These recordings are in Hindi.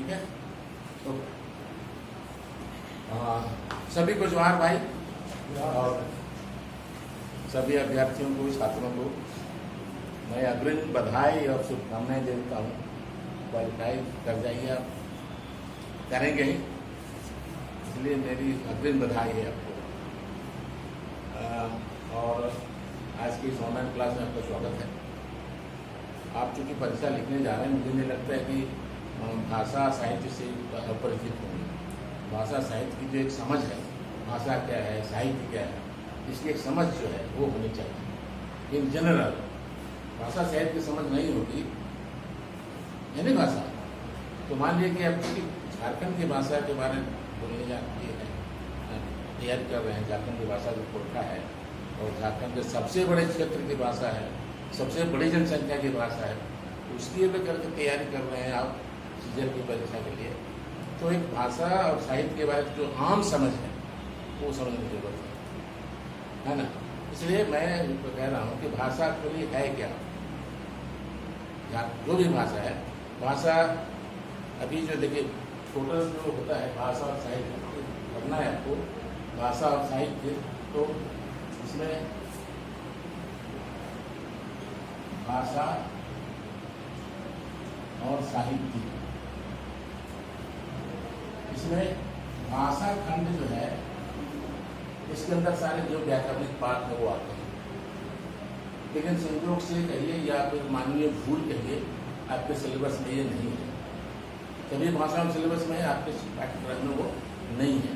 ठीक है। तो सभी को जोहार भाई, और सभी अभ्यर्थियों को, छात्रों को मैं अग्रिम बधाई और शुभकामनाएं देता हूँ। क्वालिफाई कर जाइए, आप करेंगे ही, इसलिए मेरी अग्रिम बधाई है आपको। और आज की इस ऑनलाइन क्लास में आपका स्वागत है। आप चूँकि परीक्षा लिखने जा रहे हैं, मुझे नहीं लगता है कि भाषा साहित्य से अपरिचित होंगे। भाषा साहित्य की जो एक समझ है, भाषा क्या है, साहित्य क्या है, इसकी एक समझ जो है वो होनी चाहिए। इन जनरल भाषा साहित्य की समझ नहीं होगी, यानी भाषा, तो मान लीजिए कि आप झारखंड की भाषा के बारे में बोलने जाते हैं, तैयारी कर रहे हैं। झारखंड की भाषा जो गोरखा है और झारखंड के सबसे बड़े क्षेत्र की भाषा है, सबसे बड़ी जनसंख्या की भाषा है, उसकी भी करके तैयारी कर रहे हैं आप सीजन की परीक्षा के लिए। तो एक भाषा और साहित्य के बारे में जो आम समझ है वो समझने की जरूरत है ना। इसलिए मैं कह रहा हूँ कि भाषा के लिए है क्या, जो भी भाषा है, भाषा अभी जो देखिए टोटल जो होता है भाषा और साहित्य पढ़ना है आपको, भाषा और साहित्य, तो इसमें भाषा और साहित्य, इसमें भाषा खंड जो है इसके अंदर सारे जो व्याकरणिक पाठ है वो आते हैं। लेकिन संयोग से कहिए या फिर माननीय भूल कहिए, आपके सिलेबस में ये नहीं है। सभी भाषा और सिलेबस में है, आपके पाठ्यक्रम में वो नहीं है।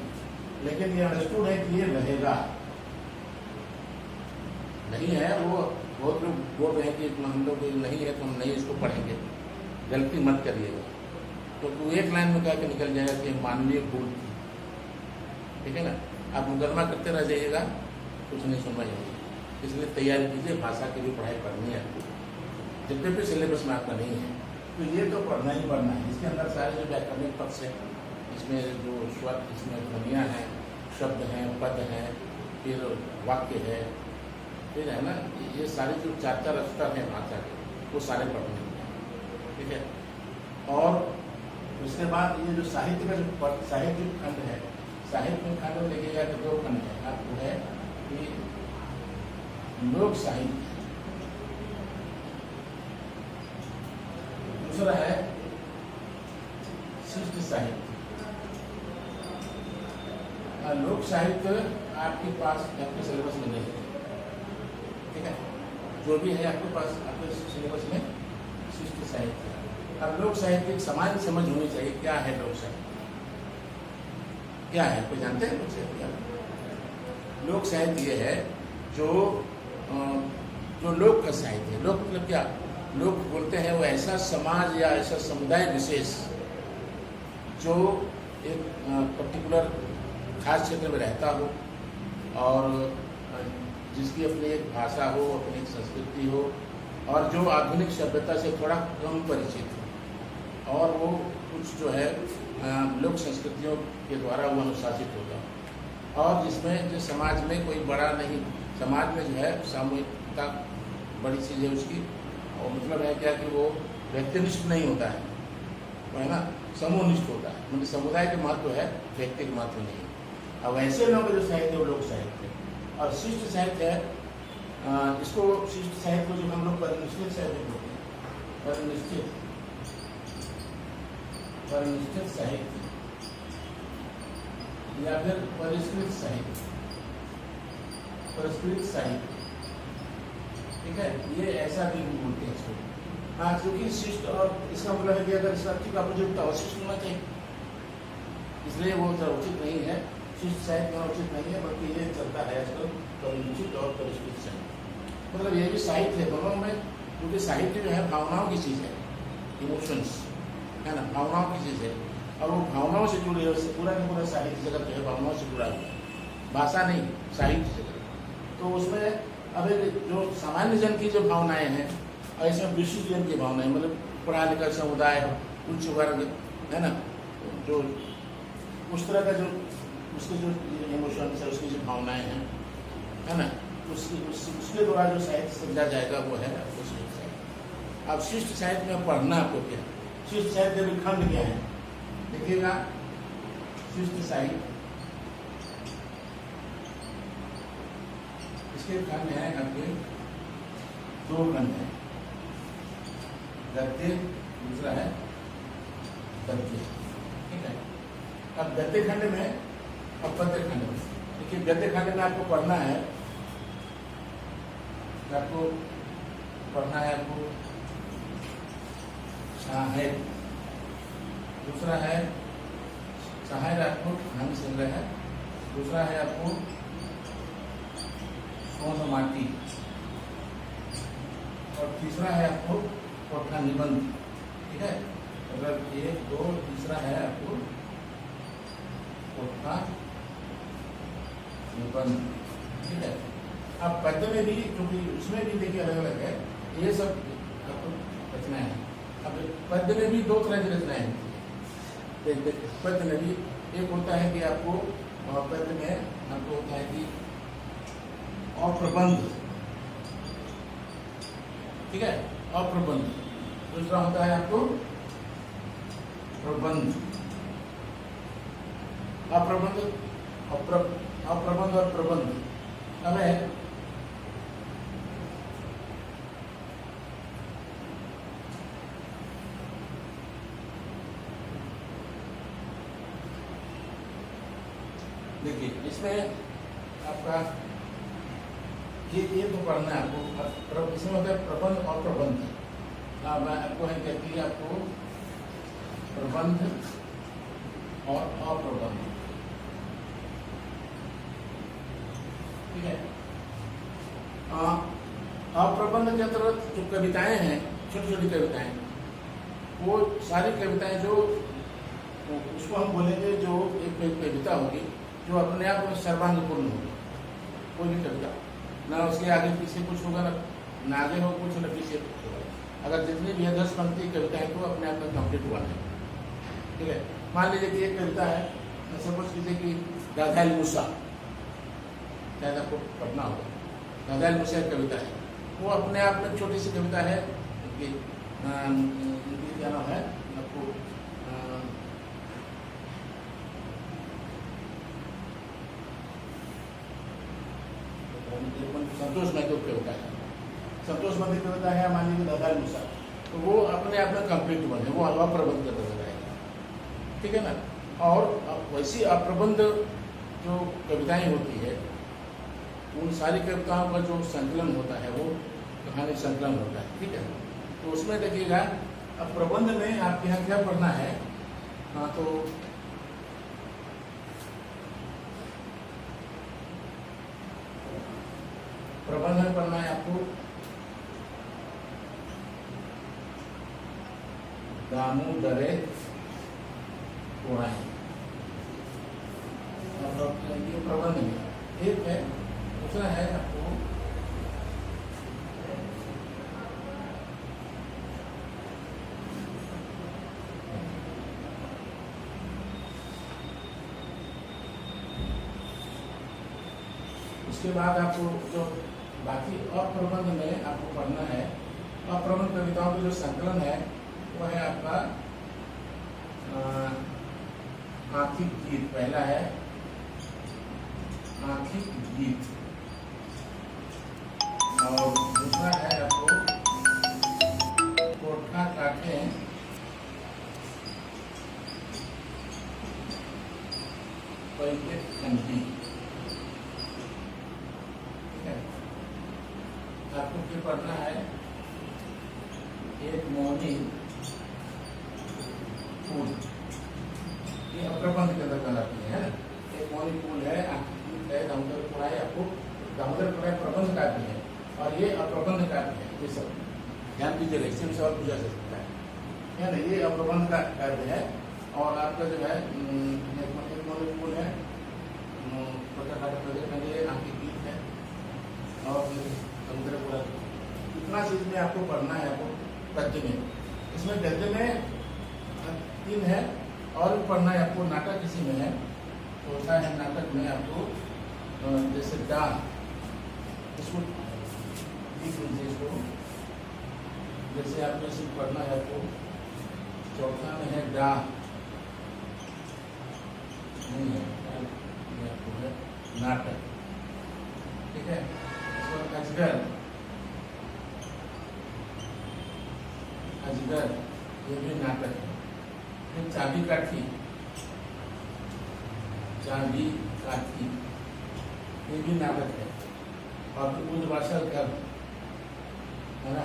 लेकिन ये अंडरस्टूड है कि ये रहेगा, नहीं है। वो बहुत लोग बोल रहे हैं कि हम लोग नहीं है तो हम नहीं इसको पढ़ेंगे। गलती मत करिएगा, तो एक लाइन में कह के निकल जाएगा कि माननीय भूल थी, ठीक है ना। आप मुकदमा करते रह जाइएगा, कुछ नहीं सुनवाई होगी। इसलिए तैयारी कीजिए, भाषा की भी पढ़ाई करनी है आपको, जितने भी सिलेबस में आपका नहीं है तो ये तो पढ़ना ही पढ़ना है। इसके अंदर सारे जो व्याकरणिक पक्ष है, इसमें जो स्वर, इसमें ध्वनियाँ हैं, शब्द हैं, पद हैं, फिर वाक्य है, फिर है ना, ये सारे जो चार चार स्तर हैं भाषा के, वो सारे पढ़ने हैं, ठीक है। और उसके बाद ये जो साहित्य का जो साहित्य खंड है, साहित्य खंड में देखिएगा कि दो खंड है आपको, है कि लोक साहित्य, दूसरा है शिष्ट साहित्य। लोक साहित्य आपके पास आपके सिलेबस में नहीं है, ठीक है। जो भी है आपके पास आपके सिलेबस में शिष्ट साहित्य है। अब लोक साहित्य एक समान समझ होनी चाहिए। क्या है लोक साहित्य, क्या है, कोई जानते हैं लोक साहित्य? लोक साहित्य ये है जो लोक का साहित्य है। लोक मतलब क्या, लोग बोलते हैं वो ऐसा समाज या ऐसा समुदाय विशेष जो एक पर्टिकुलर खास क्षेत्र में रहता हो और जिसकी अपनी एक भाषा हो, अपनी एक संस्कृति हो, और जो आधुनिक सभ्यता से थोड़ा कम परिचित हो, और वो कुछ जो है लोक संस्कृतियों के द्वारा वो अनुशासित होता है, और जिसमें जो समाज में कोई बड़ा नहीं, समाज में जो है सामूहिकता बड़ी चीज़ है उसकी, और मतलब है क्या कि वो व्यक्तिनिष्ठ नहीं होता है, वो है ना समूहनिष्ठ होता है। मतलब समुदाय के महत्व है, व्यक्ति के महत्व नहीं है। अब ऐसे लोग जो साहित्य वो लोक साहित्य है। और शिष्ट साहित्य है, इसको शिष्ट साहित्य को जो हम लोग परिनिष्ठित साहित्य बोलते हैं, परिनिष्ठित साहित्य या फिर परिष्कृत साहित्य, परिष्कृत साहित्य, ठीक है। ये ऐसा भी बोलते हैं इसको। हाँ, क्योंकि शिष्ट और इसका मतलब है कि अगर इसका ठीक अपोजिट तो अशिष्ट होना चाहिए, इसलिए वो उचित नहीं है। शिष्ट साहित्य होना उचित नहीं है, बल्कि ये चलता है आजकल परिनिष्ठित और परिष्कृत साहित्य। मतलब ये भी साहित्य है दोनों में, क्योंकि साहित्य जो है भावनाओं की चीज़ है, इमोशंस है ना, भावनाओं की चीज़ है, और वो भावनाओं से जुड़ी है। पूरा का पूरा साहित्य जगत जो है भावनाओं से जुड़ा हुआ है, भाषा नहीं, साहित्य जगत। तो उसमें अब जो सामान्य जन की जो भावनाएं हैं, और इसमें विशिष्ट जन की भावनाएं, मतलब पढ़ा लिखा समुदाय, उच्च वर्ग, है ना, जो उस तरह का जो उसके जो इमोशंस है, उसकी जो भावनाएं हैं, है ना, उसके द्वारा जो साहित्य समझा जाएगा वो है आपको शिष्ट साहित्य। अब शिष्ट साहित्य में पढ़ना आपको क्या, शिष्ट साहित्य के खंड क्या है, देखिएगा शिष्ट साइड, इसके खंड है आपके दो खंड है, गद्य, दूसरा है पद्य। ठीक है, अब गद्य खंड में और पद्य खंड में, देखिए गद्य खंड में आपको पढ़ना है, आपको साहिर, दूसरा है साहिर आपको कहानी संग्रह है, दूसरा है आपको सोन माटी, और तीसरा है आपको कोठा निबंध। ठीक है, अगर 1 2 तीसरा है आपको कोठा निबंध। ठीक है, अब पद्य में भी, क्योंकि उसमें भी देखिए अलग अलग है, ये सब आपको रचनाएं हैं। अब पद्य में भी 2 तरह की रचनाएं हैं। पद्य में भी एक होता है कि आपको पद्य में आपको होता है कि अप्रबंध, ठीक है, अप्रबंध। दूसरा होता है आपको प्रबंध, अप्रबंध, अप्रबंध और प्रबंध। अब है देखिए, इसमें आपका ये तो पढ़ना है आपको। इसमें होता है प्रबंध और प्रबंध। मैं आपको है कहती है आपको प्रबंध और अप्रबंध। ठीक है, अप्रबंध के अंतर्गत जो कविताएं हैं, छोटी छोटी कविताएं, वो सारी कविताएं जो उसको हम बोलेंगे जो एक कविता होगी जो अपने आप में सर्वांगपूर्ण होगी। कोई भी कविता ना उसके आगे पीछे कुछ होगा, ना आगे हो कुछ, ना पीछे कुछ होगा। अगर जितनी भी 10 पंक्ति कविता है तो अपने आप में कंप्लीट हुआ है। ठीक है, मान लीजिए कि एक कविता है, सपोज कीजिए कि दादाल मूसा, शायद आपको पढ़ना होगा। दादाल मूसा एक कविता है, वो अपने आप में छोटी सी कविता है। क्या नाम है आपको, संतोष महतो कविता है, संतोष महतो कविता है, मान लीजिए दादाल मूसा, तो वो अपने आप में कंप्लीट हुआ है, वो अप्रबंध कर रहेगा। ठीक है ना, और वैसी अप्रबंध जो कविताएं होती है, उन सारी कविताओं का जो संकलन होता है वो कहानी संकलन होता है। ठीक है, तो उसमें देखिएगा अब प्रबंध में आपके यहाँ क्या पढ़ना है। तो प्रबंध में पढ़ना है आपको दामोदरे पुराण, ये प्रबंध में एक है। दूसरा है आपको उसके बाद आपको जो बाकी अप्रबंध में आपको पढ़ना है, अप्रबंध कविताओं का जो संकलन है वो है आपका आर्थिक गीत। पहला है आर्थिक गीत, और दूसरा है आपको कोठा काटे पैके खंडी। आपको क्या पढ़ना है, एक मौनी फूल, ये अप्रबंध के अंदर बनाती है ना। एक मौनी फूल है, दामोदर पुराण, आपको दामोदर पुराण प्रबंध काव्य है और ये अप्रबंध काव्य है। ये सब ध्यान दीजिएगा, इससे भी सवाल पूछा जा सकता है ना। ये अप्रबंध का काव्य है, और आपका जो है एक मौनी फूल है, आपकी गीत है, और समुद्र पूरा। इतना चीज में आपको पढ़ना है आपको पद्य में। इसमें गद्य में 3 है, और भी पढ़ना है आपको। नाटक किसी में है, तो होता है नाटक में आपको जैसे डांस, इसको लिख लीजिए इसको। जैसे आपको इसे पढ़ना है आपको, चौथा में है डांस, नहीं है, ये आपको है नाटक, ठीक है। इसको अजगर, अजगर ये भी नाटक है। फिर चाबी काठी, चाबी काठी ये भी नाटक है। और फिर उद्भाषण कर, है ना,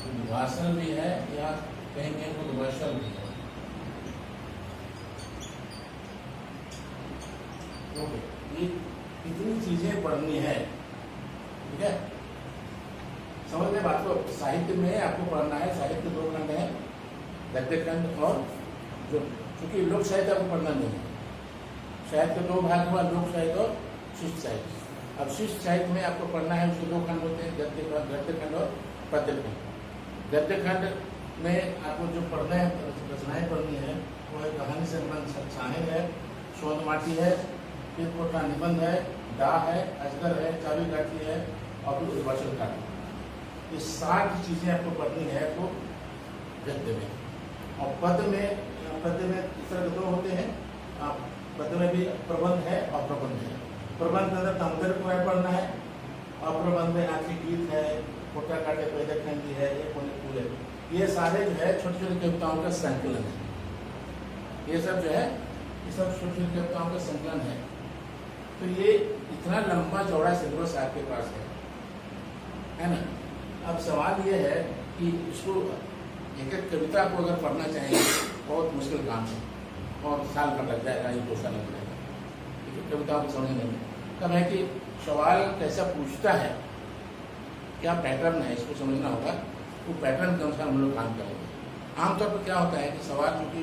उद्भाषण भी है या कहीं कहीं उद्भाषण भी है। ओके, ये इतनी चीजें पढ़नी है, ठीक है। समझ गए बात को। साहित्य में आपको पढ़ना है, साहित्य दो खंड है, गद्य खंड और जो, क्योंकि लोक साहित्य आपको पढ़ना नहीं है। साहित्य दो भाग हुआ, लोक साहित्य और शिष्ट साहित्य। अब शिष्ट साहित्य में आपको पढ़ना है, उसके दो खंड होते हैं, गद्य खंड और पद्य खंड। गद्य खंड में आपको जो पढ़ना है, रचनाएं पढ़नी है, वो है कहानी संबंध शाहिर है, शोध माटी है, फिर कोटा निबंध है, डाह है, अजगर है, चाबी काठी है और फिर उद्भाषण कांड। ये 7 चीजें आपको पढ़नी है आपको गद्य में। और पद्य में इस तरह के दो होते हैं। पद्य में भी प्रबंध है और प्रबंध है। प्रबंध के अंदर तमगर को पढ़ना है और प्रबंध में आखिरी गीत है, कोटा काटे पैदल खंडी है, एक होने पूरे, ये सारे जो है छोटी छोटी कविताओं का संकलन है। ये सब जो है, ये सब छोटी छोटी कविताओं का संकलन है। तो ये इतना लंबा चौड़ा सिलेबस आपके पास है ना। अब सवाल ये है कि इसको एक एक कविता को अगर पढ़ना चाहेंगे बहुत मुश्किल काम है और साल का लग जाएगा, 1-2 साल लग जाएगा एक एक कविताओं को समझने में। तब है कि सवाल कैसा पूछता है, क्या पैटर्न है, इसको समझना होगा। वो पैटर्न के अनुसार हम लोग काम करेंगे। आमतौर पर क्या होता है कि सवाल चूँकि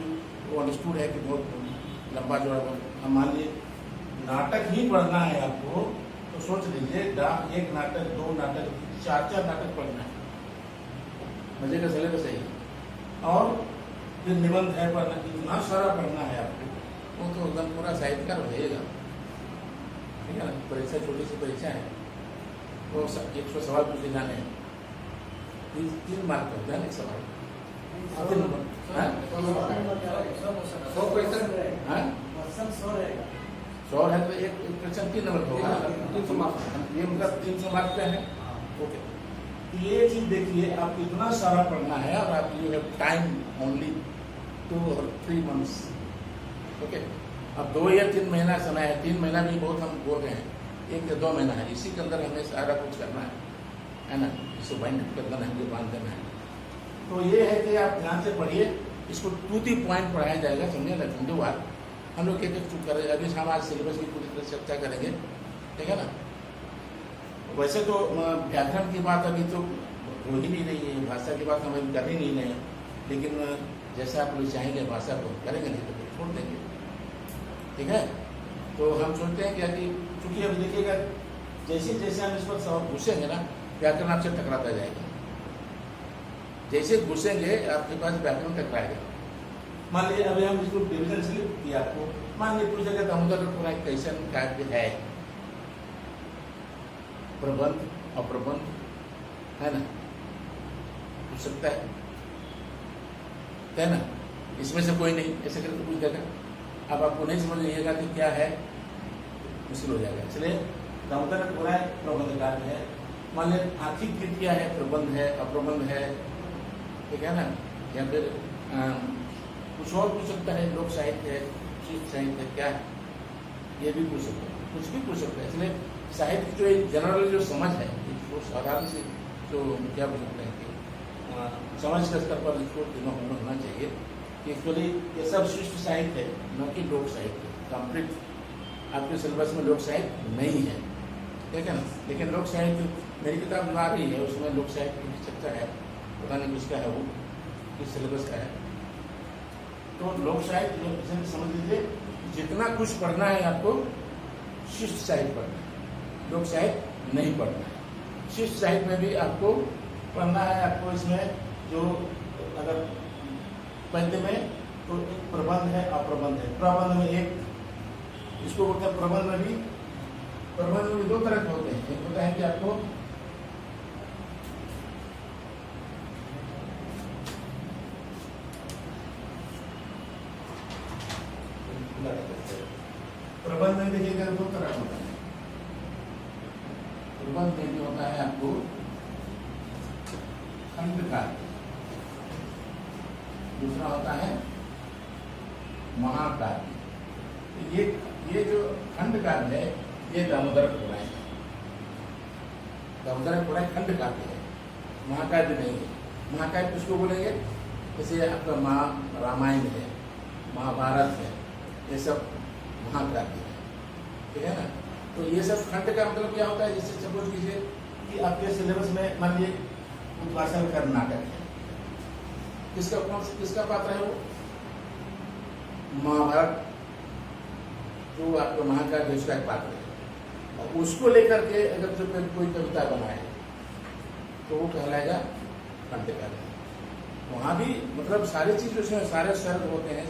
वो अंडरस्टूड है कि बहुत लंबा चौड़ा, हम मान लीजिए नाटक ही पढ़ना है आपको, तो सोच लीजिए 1 नाटक, 2 नाटक, 4 नाटक पढ़ना है, मजे का सिलेबस है। और फिर निबंध है पढ़ना, इतना सारा पढ़ना है आपको, वो तो एकदम पूरा साहित्यकार रहेगा, ठीक है ना। परीक्षा छोटी सी परीक्षा है, वो 100 सवाल पूछे जाने हैं, 3 मार्क होता है एक सवाल, 3 नंबर, 100 क्वेश्चन है, 100 है तो एक क्वेश्चन 3 नंबर होगा, 300 मार्क, ये मतलब 300 मार्क पे है। ओके, ये चीज देखिए, आप इतना सारा पढ़ना है और आप यू हैव टाइम ओनली 2 और 3 मंथ्स। ओके, अब 2 या 3 महीना समय है, 3 महीना भी बहुत हम बोल रहे हैं, 1 या 2 महीना है, इसी के अंदर हमें सारा कुछ करना है ना, इसे वाइंड अप करना है, बांध देना है। तो ये है कि आप ध्यान से पढ़िए, इसको टू दी पॉइंट पढ़ाया जाएगा, समझे ना। हिंदुवार हम लोग एक चूक करेंगे, अभी हम आज सिलेबस की पूरी तरह चर्चा करेंगे, ठीक है ना। वैसे तो व्याकरण की बात अभी तो हो ही नहीं रही है, भाषा की बात हम अभी कर ही नहीं रहे हैं, लेकिन जैसा आप लोग चाहेंगे भाषा को करेंगे, नहीं तो फिर छोड़ देंगे, ठीक है। तो हम सोचते हैं क्या कि चूंकि अब देखिएगा जैसे जैसे हम इस पर सवाल घुसेंगे ना, व्याकरण आपसे टकराता जाएगा, जैसे घुसेंगे आपके पास व्याकरण टकराएगा। मान लीजिए अभी हम इसको डिविजन स्लिप किया आपको, मान लीजिए पूछेगा दामोदर पूरा कैसन काव्य है, प्रबंध और प्रबंध, है ना, पूछ सकता है ना, इसमें से कोई नहीं, ऐसे करके पूछ देगा। अब आपको नहीं समझ लीजिएगा कि क्या है, मुश्किल हो जाएगा। इसलिए दामोदर पूरा प्रबंध काव्य है। मान लीजिए आर्थिक गीत क्या है, प्रबंध है, अप्रबंध है, ठीक है ना, या फिर कुछ और पूछ सकता है, लोक साहित्य है, शिष्ट साहित्य क्या है, ये भी पूछ सकता है, कुछ भी पूछ सकता है। इसलिए साहित्य जो एक जनरल जो समझ है, वो साधारण से जो क्या बोल सकते हैं कि समझ के स्तर पर इसको दिमाग होना चाहिए कि एक्चुअली ये सब शिष्ट साहित्य है, न कि लोक साहित्य। कंप्लीट आपके सिलेबस में लोक साहित्य नहीं है, ठीक है ना। लेकिन लोक साहित्य मेरी किताब आ रही है, उसमें लोक साहित्य की चर्चा है, पता नहीं किसका है, वो किस सिलेबस का है। तो लोक साहित्य समझ लीजिए, जितना कुछ पढ़ना है आपको शिष्ट साहित्य पढ़ना है, लोक साहित्य नहीं पढ़ना है। शिष्ट साहित्य में भी आपको पढ़ना है, आपको इसमें जो अगर पद्य में तो एक प्रबंध है, अप्रबंध है। प्रबंध में एक इसको बोलते हैं, प्रबंध में भी 2 तरह के होते हैं। एक होता है कि आपको में देखिएगा दो तरह होता है। प्रबंध में जो होता है आपको खंड कार्य, दूसरा होता है महाकाव्य। ये जो खंड कार्य है ये दामोदर पुराण है। दामोदर पुराण खंड काव्य है, महाकाव्य नहीं है। महाकाव्य किसको बोलेंगे? जैसे आपका रामायण है, महाभारत है, ये सब महाकाव्य है, ठीक है ना। तो ये सब खंड का मतलब क्या होता है? जैसे सपोज कीजिए कि आपके सिलेबस में मान लीजिए उद्वासन कर नाटक है, किसका पात्र है वो? महाभारत जो आपका महाकाव्य उसका एक पात्र है, और उसको लेकर के अगर जो कोई कविता बनाए तो वो कहलाएगा खंड काव्य। वहाँ भी मतलब सारी चीज उसमें, सारे सर्ग होते हैं,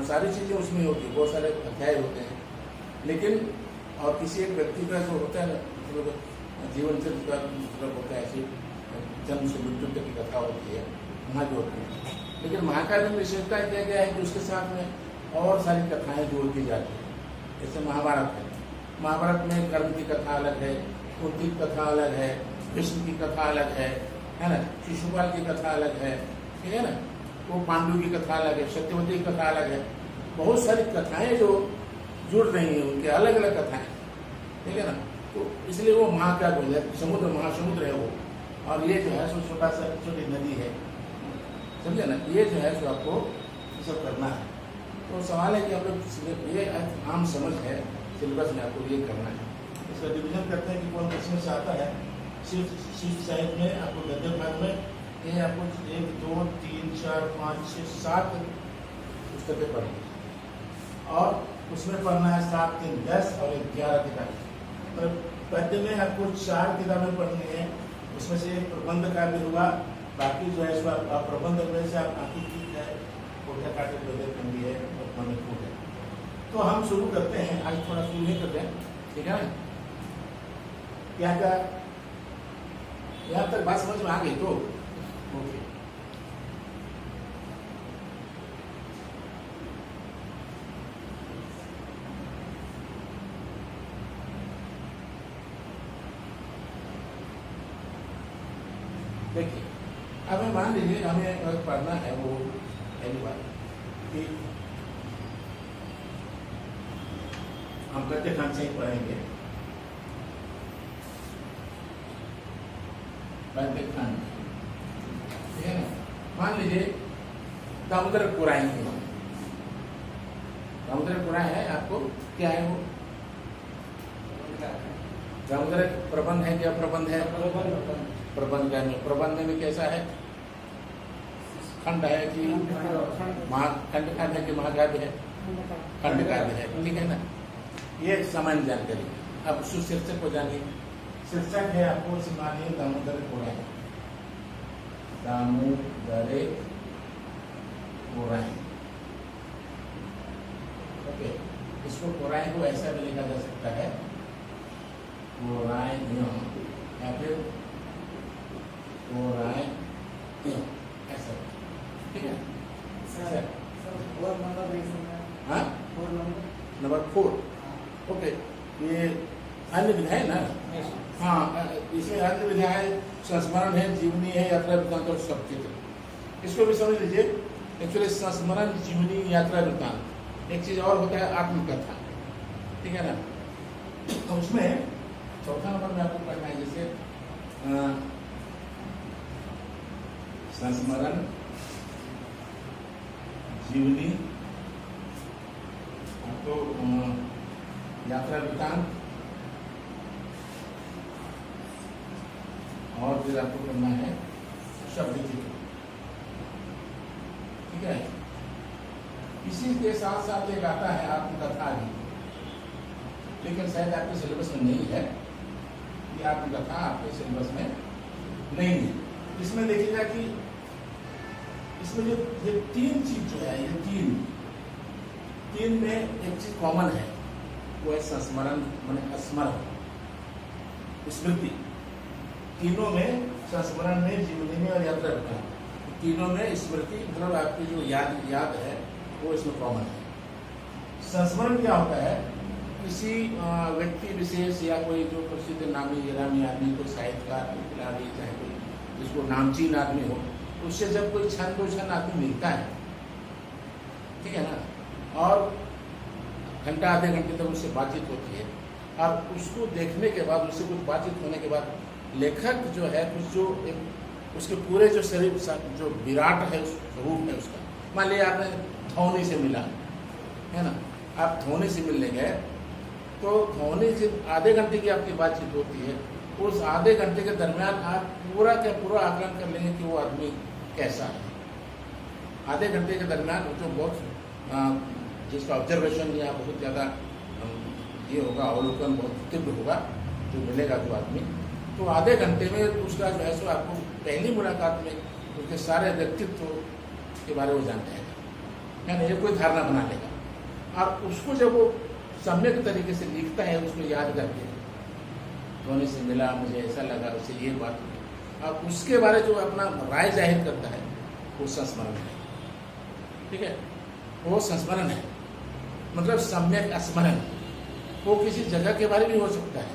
सारी चीजें उसमें होती है, बहुत सारे अध्याय होते हैं, लेकिन और किसी एक व्यक्ति का जो होता है ना, मतलब जीवन चरित्र का मतलब होता है, ऐसी जन्म से मृत्यु तक की कथा होती है, वहाँ जो होती है। लेकिन महाकाव्य में विशेषता क्या गया है कि उसके साथ में और सारी कथाएं जोड़ दी जाती है। जैसे महाभारत है, महाभारत में कर्ण की कथा अलग है, कुंती की कथा अलग है, कृष्ण की कथा अलग है ना, शिशुपाल की कथा अलग है, ठीक है ना, वो पांडु की कथा अलग है, सत्यवती की कथा अलग है। बहुत सारी कथाएं जो जुड़ रही हैं, उनके अलग अलग कथाएं, ठीक है ना। तो इसलिए वो महाकाव्य हो जाए, समुद्र महासमुद्र है वो, और ये जो है सो छोटा सा छोटी नदी है, समझे ना। ये जो है सो आपको ये सब करना है। तो सवाल है कि आप लोग, ये आम समझ है, सिलेबस में आपको ये करना है। इसका डिवीजन करते हैं कि कौन किसमें से आता है। शिव साहित्य में आपको गद्य भाग में ये आपको 1 2 3 4 5 6 7 पुस्तकें पढ़नी है, और उसमें पढ़ना है 7 3 10 और 11 किताबें। तो पद्य में आपको 4 किताबें पढ़नी है, उसमें से एक प्रबंध काव्य हुआ, बाकी जो है आप प्रबंध में से आप बाकी ठीक है, कोटा काटे बदल है, है। तो हम शुरू करते हैं, आज थोड़ा शुरू नहीं करते हैं, ठीक है ना। क्या क्या यहाँ तक बात समझ में आ गई? तो ओके, देखिए अब मान लीजिए हमें पढ़ना है वो पहली बात कि हम गद्य खंड से ही पढ़ेंगे। गद्य खंड, ठीक है ना। मान लीजिए दामोदर पुराण है, दामोदर पुराण है, आपको क्या है वो? दामोदर प्रबंध है, क्या प्रबंध है? प्रबंध में कैसा है? खंड है कि खंड काव्य है कि महाकाव्य है? खंड काव्य है, ठीक है ना। ये सामान्य जानकारी। अब शीर्षक को जानिए। शीर्षक है आपको मानिए दामोदर पुराण, दामोदर पुराण, ओके। इसको पुराण को ऐसा भी लिखा जा सकता है, पुराण या फिर पुराण ऐसा, ठीक है। हाँ, नंबर 4, ओके। ये अन्य विधा है ना? हाँ, इसमें अन्य विधा है, संस्मरण है, जीवनी है, यात्रा वृत्तांत और सब चित्र। इसको भी समझ लीजिए। एक्चुअली संस्मरण, जीवनी, यात्रा वृत्तांत, एक चीज और होता है आत्मकथा, ठीक है ना। तो उसमें चौथा नंबर में आपको पढ़ना है, जैसे संस्मरण, जीवनी, आपको यात्रा वृत्तांत, और फिर आपको करना है शब्द चित्र, ठीक है। इसी के साथ साथ एक आता है आत्मकथा भी, लेकिन शायद आपके सिलेबस में नहीं है। ये आत्मकथा आपके सिलेबस में नहीं है। इसमें देखिएगा कि इसमें जो ये 3 चीज जो है, ये तीन में एक चीज कॉमन है, वो है संस्मरण, माने स्मरण, स्मृति। तीनों में, संस्मरण में, जीवनी में और यात्रा वृत्तांत, तीनों में स्मृति मतलब आपकी जो याद है वो इसमें कॉमन है। संस्मरण क्या होता है? किसी व्यक्ति विशेष या कोई जो प्रसिद्ध नामी गिरामी आदमी, कोई साहित्यकार, खिलाड़ी, चाहे कोई जिसको नामचीन आदमी हो, उससे जब कोई क्षण दो क्षण आदमी मिलता है, ठीक है ना, और घंटा आधे घंटे तक उससे बातचीत होती है, और उसको देखने के बाद, उससे कुछ बातचीत होने के बाद लेखक जो है कुछ जो एक उसके पूरे जो शरीर जो विराट है, उस रूप है उसका, मान लिया आपने धोनी से मिला है ना, आप धोनी से मिलने गए तो धोनी से आधे घंटे की आपकी बातचीत होती है। उस आधे घंटे के दरमियान आप पूरा का पूरा आकलन कर लेंगे कि वो आदमी कैसा है। आधे घंटे के दरमियान जो बहुत जिसका ऑब्जर्वेशन या बहुत ज़्यादा ये होगा, अवलोकन बहुत तीव्र होगा जो मिलेगा जो आदमी, तो आधे घंटे में उसका जो है सो आपको पहली मुलाकात में उसके सारे व्यक्तित्व के बारे में जान जाएगा, है ना, ये कोई धारणा बना लेगा। और उसको जब वो सम्यक तरीके से लिखता है, उसको याद करके धोनी से मिला, मुझे ऐसा लगा, उससे ये बात हुई, अब उसके बारे जो अपना राय जाहिर करता है वो संस्मरण है, ठीक है, वो संस्मरण है, मतलब सम्यक स्मरण। वो किसी जगह के बारे में हो सकता है,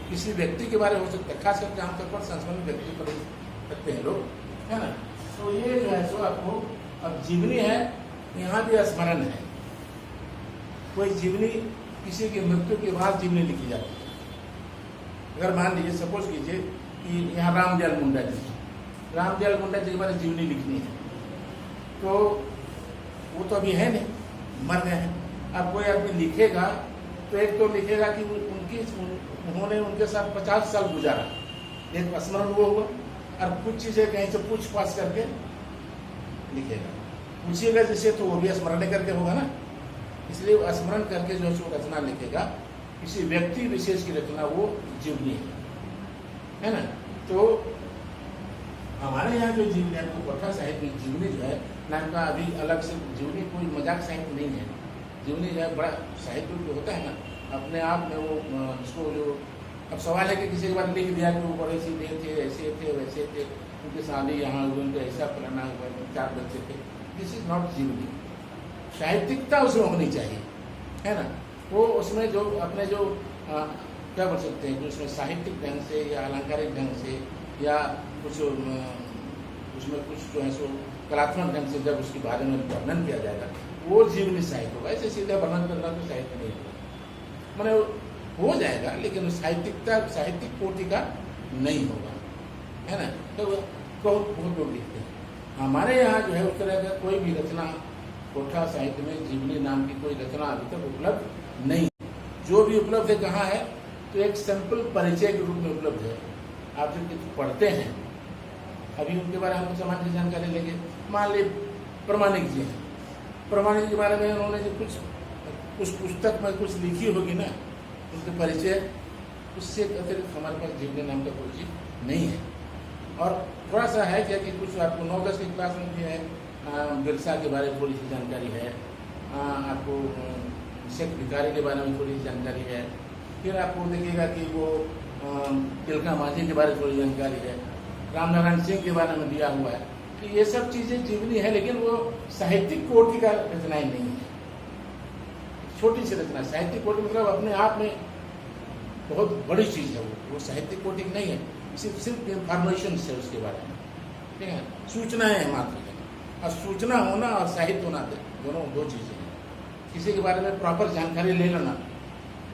किसी व्यक्ति के बारे में हो सकता है, खास करके आमतौर पर संस्मरण व्यक्ति पर करते हैं लोग, है ना। तो ये जो है सो आपको अब जीवनी है, यहाँ भी स्मरण है। कोई जीवनी किसी की मृत्यु के बाद जीवनी लिखी जाती है। अगर मान लीजिए, सपोज कीजिए कि यहाँ रामदयाल मुंडा जी के बारे में जीवनी लिखनी है, तो वो तो अभी है नहीं, मर गए हैं। अब कोई आदमी लिखेगा तो एक तो लिखेगा कि उन्होंने उनके साथ 50 साल गुजारा, एक स्मरण वो हुआ, और कुछ चीज़ें कहीं से पूछ पाछ करके लिखेगा। पूछिएगा जिससे तो वो भी स्मरण करके होगा ना, इसलिए स्मरण करके जो है रचना लिखेगा। किसी व्यक्ति विशेष की रचना वो जीवनी है ना। तो हमारे यहाँ जो जीवनी है, तो कथा साहित्य में जीवनी जो है नाम का अभी अलग से जीवनी कोई मजाक साहित्य नहीं है। जीवनी जो है बड़ा साहित्य जो होता है ना, अपने आप में वो इसको जो अब सवाल है कि किसी के बारे में लिख दिया कि वो बड़े सीधे थे, ऐसे थे, वैसे थे, उनकी शादी यहाँ हुई, उनका ऐसा फलाना हुआ, 4 बच्चे थे। दिस इज नॉट जीवनी। साहित्यिकता उसमें होनी चाहिए, है ना। वो उसमें जो अपने जो क्या बोल सकते हैं कि उसमें साहित्यिक ढंग से या अलंकारिक ढंग से या कुछ उसमें कुछ जो है सो कलात्मक ढंग से जब उसके बारे में वर्णन किया जाएगा, वो जीवनी साहित्य होगा। ऐसे सीधा वर्णन करना तो साहित्य नहीं होगा, मैंने हो जाएगा, लेकिन साहित्यिकता साहित्यिक कोटि का नहीं होगा, है ना। तो बहुत लोग लिखते हैं। हमारे यहाँ जो है उस तरह का कोई भी रचना कोठा साहित्य में जीवनी नाम की कोई रचना अभी तक उपलब्ध नहीं। जो भी उपलब्ध है कहाँ है, तो एक सिंपल परिचय के रूप में उपलब्ध है। आप जब किसी पढ़ते हैं, अभी उनके बारे में हम सामान्य जानकारी लेंगे। मान ली प्रमाणिक जी हैं, प्रमाणिक के बारे में उन्होंने जो कुछ पुस्तक में कुछ लिखी होगी ना, उनके परिचय, उससे अतिरिक्त हमारे पास जीवनी नाम का कोई चीज नहीं है। और थोड़ा सा है क्या कि कुछ आपको 9-10 की क्लास में भी है, बिरसा के बारे में थोड़ी सी जानकारी है, आपको शेख भिखारी के बारे में थोड़ी सी जानकारी है, फिर आपको देखिएगा कि वो तिलका माझी के बारे में थोड़ी जानकारी है, रामनारायण सिंह के बारे में दिया हुआ है। तो ये सब चीज़ें जीवनी है, लेकिन वो साहित्यिक कोटि का रचनाएं नहीं है, छोटी सी रचना। साहित्यिक कोटि मतलब अपने आप में बहुत बड़ी चीज़ है, वो साहित्यिक कोटि नहीं है, सिर्फ इंफॉर्मेशन है उसके बारे में, ठीक है, सूचनाएं हैं मात्र। और सूचना होना और साहित्य होना दोनों दो चीज़ें हैं। किसी के बारे में प्रॉपर जानकारी ले लेना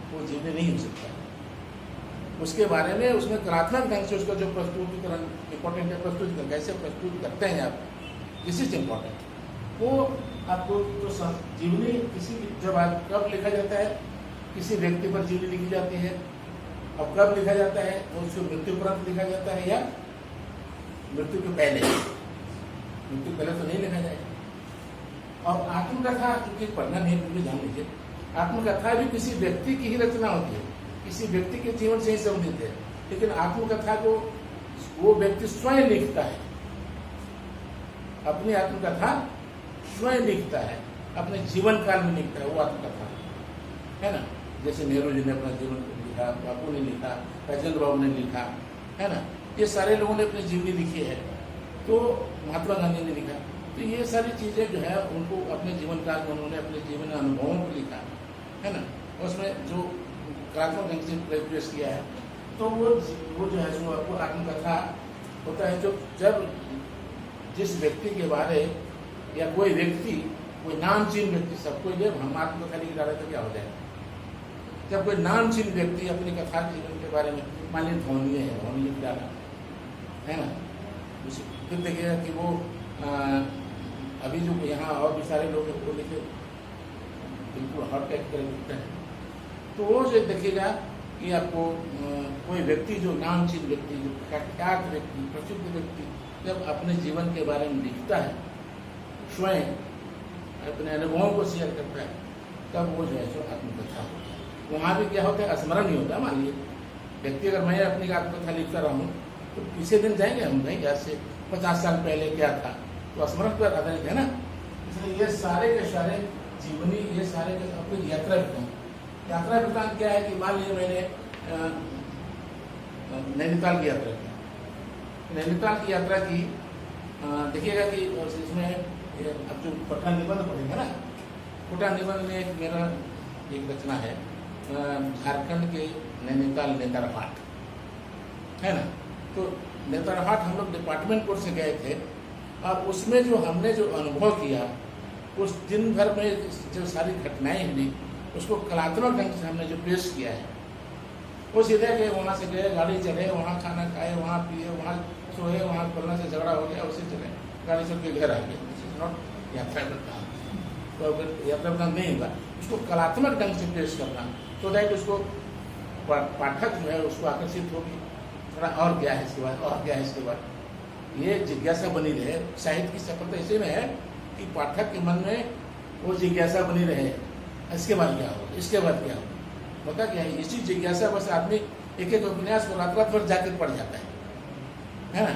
वो जीवनी नहीं हो सकता। उसके बारे में उसमें कलात्मक ढंग से उसका जो प्रस्तुतिकरण इम्पोर्टेंट है, प्रस्तुतिकरण कैसे प्रस्तुत करते हैं आप, दिस इज इम्पोर्टेंट। वो आपको जो जीवनी किसी जब आप कब लिखा जाता है, किसी व्यक्ति पर जीवनी लिखी जाती है, और कब लिखा जाता है, उसको मृत्यु उपरांत लिखा जाता है या मृत्यु के पहले। मृत्यु पहले तो नहीं लिखा जाएगा। और आत्मकथा क्योंकि पढ़ना नहीं, क्योंकि जान लीजिए आत्मकथा भी किसी व्यक्ति की ही रचना होती है, किसी व्यक्ति के जीवन से ही संबंधित है, लेकिन आत्मकथा को वो व्यक्ति स्वयं लिखता है, अपनी आत्मकथा स्वयं लिखता है, अपने जीवन काल में लिखता है, वो आत्मकथा है ना। जैसे नेहरू जी ने अपना जीवन लिखा, बापू ने लिखा, राजेंद्र बाबू ने लिखा, है ना, ये सारे लोगों ने अपनी जीवनी लिखी है। तो महात्मा गांधी ने लिखा। तो ये सारी चीज़ें जो है उनको अपने जीवन काल में उन्होंने अपने जीवन अनुभवों को लिखा, है ना। उसमें जो कलात्मक ढंग से पेश किया है, तो वो जो है सो आपको आत्मकथा होता है। जो जब जिस व्यक्ति के बारे या कोई व्यक्ति, कोई नामचीन व्यक्ति, सबको जब हम आत्मकथा लिख डाले तो क्या हो जाएगा? जब कोई नामचीन व्यक्ति अपनी कथा जीवन के बारे में, मान लीजिए धोनी है, धोनी लिख डाला है ना, फिर देखिएगा कि वो अभी जो यहाँ और भी सारे लोग वो लिखे बिल्कुल हॉट टैग कर लिखते हैं, तो वो जो देखिएगा कि आपको कोई व्यक्ति जो नामचीन व्यक्ति, जो प्रख्यात व्यक्ति, प्रसिद्ध व्यक्ति जब अपने जीवन के बारे में लिखता है, स्वयं अपने अनुभवों को शेयर करता है, तब वो जो है सो आत्मकथा होता है। वहाँ भी क्या होता है? स्मरण ही होता है। मान लीजिए व्यक्ति, अगर मैं अपनी आत्मकथा लिखता रहा हूँ तो किसी दिन जाएंगे हम, नहीं आज से 50 साल पहले क्या था, तो स्मरण पर आधारित है ना। इसलिए ये सारे के सारे जीवनी, ये सारे के अपनी यात्रा वृत्तांत। यात्रा वृत्तांत क्या है कि मान लीजिए मैंने नैनीताल की यात्रा की, नैनीताल की यात्रा की, देखिएगा कि इसमें अब जो पटना निबंध पढ़ेंगे ना, पटना निबंध में मेरा एक रचना है, झारखंड के नैनीताल नेतरहाट है ना। तो नेतरहाट हम लोग डिपार्टमेंट कोर्स से गए थे, और उसमें जो हमने जो अनुभव किया, उस दिन भर में जो सारी घटनाएं हुई, उसको कलात्मक ढंग से हमने जो पेश किया है, वो सीधे गए, वहाँ से गए, गाड़ी चढ़े, वहाँ खाना खाए, वहाँ पिए, वहाँ सोए, वहाँ फलना से झगड़ा हो गया, उसे चले गाड़ी चल के घर आ गए। दिस इज नॉट यात्रा वृत्तांत। तो अगर यात्रा वृत्तांत नहीं होगा, उसको कलात्मक ढंग से पेश करना, तो दैट उसको पाठक जो है उसको आकर्षित होगी, थोड़ा और क्या है इसके बाद, और क्या है इसके बाद, ये जिज्ञासा बनी रहे। साहित्य की सफलता इसी में है कि पाठक के मन में वो जिज्ञासा बनी रहे, इसके बाद क्या हो, इसके बाद क्या हो, पता क्या है? इसी जिज्ञासा बस आदमी एक एक उपन्यास को रात रात भर जाकर पढ़ जाता है ना।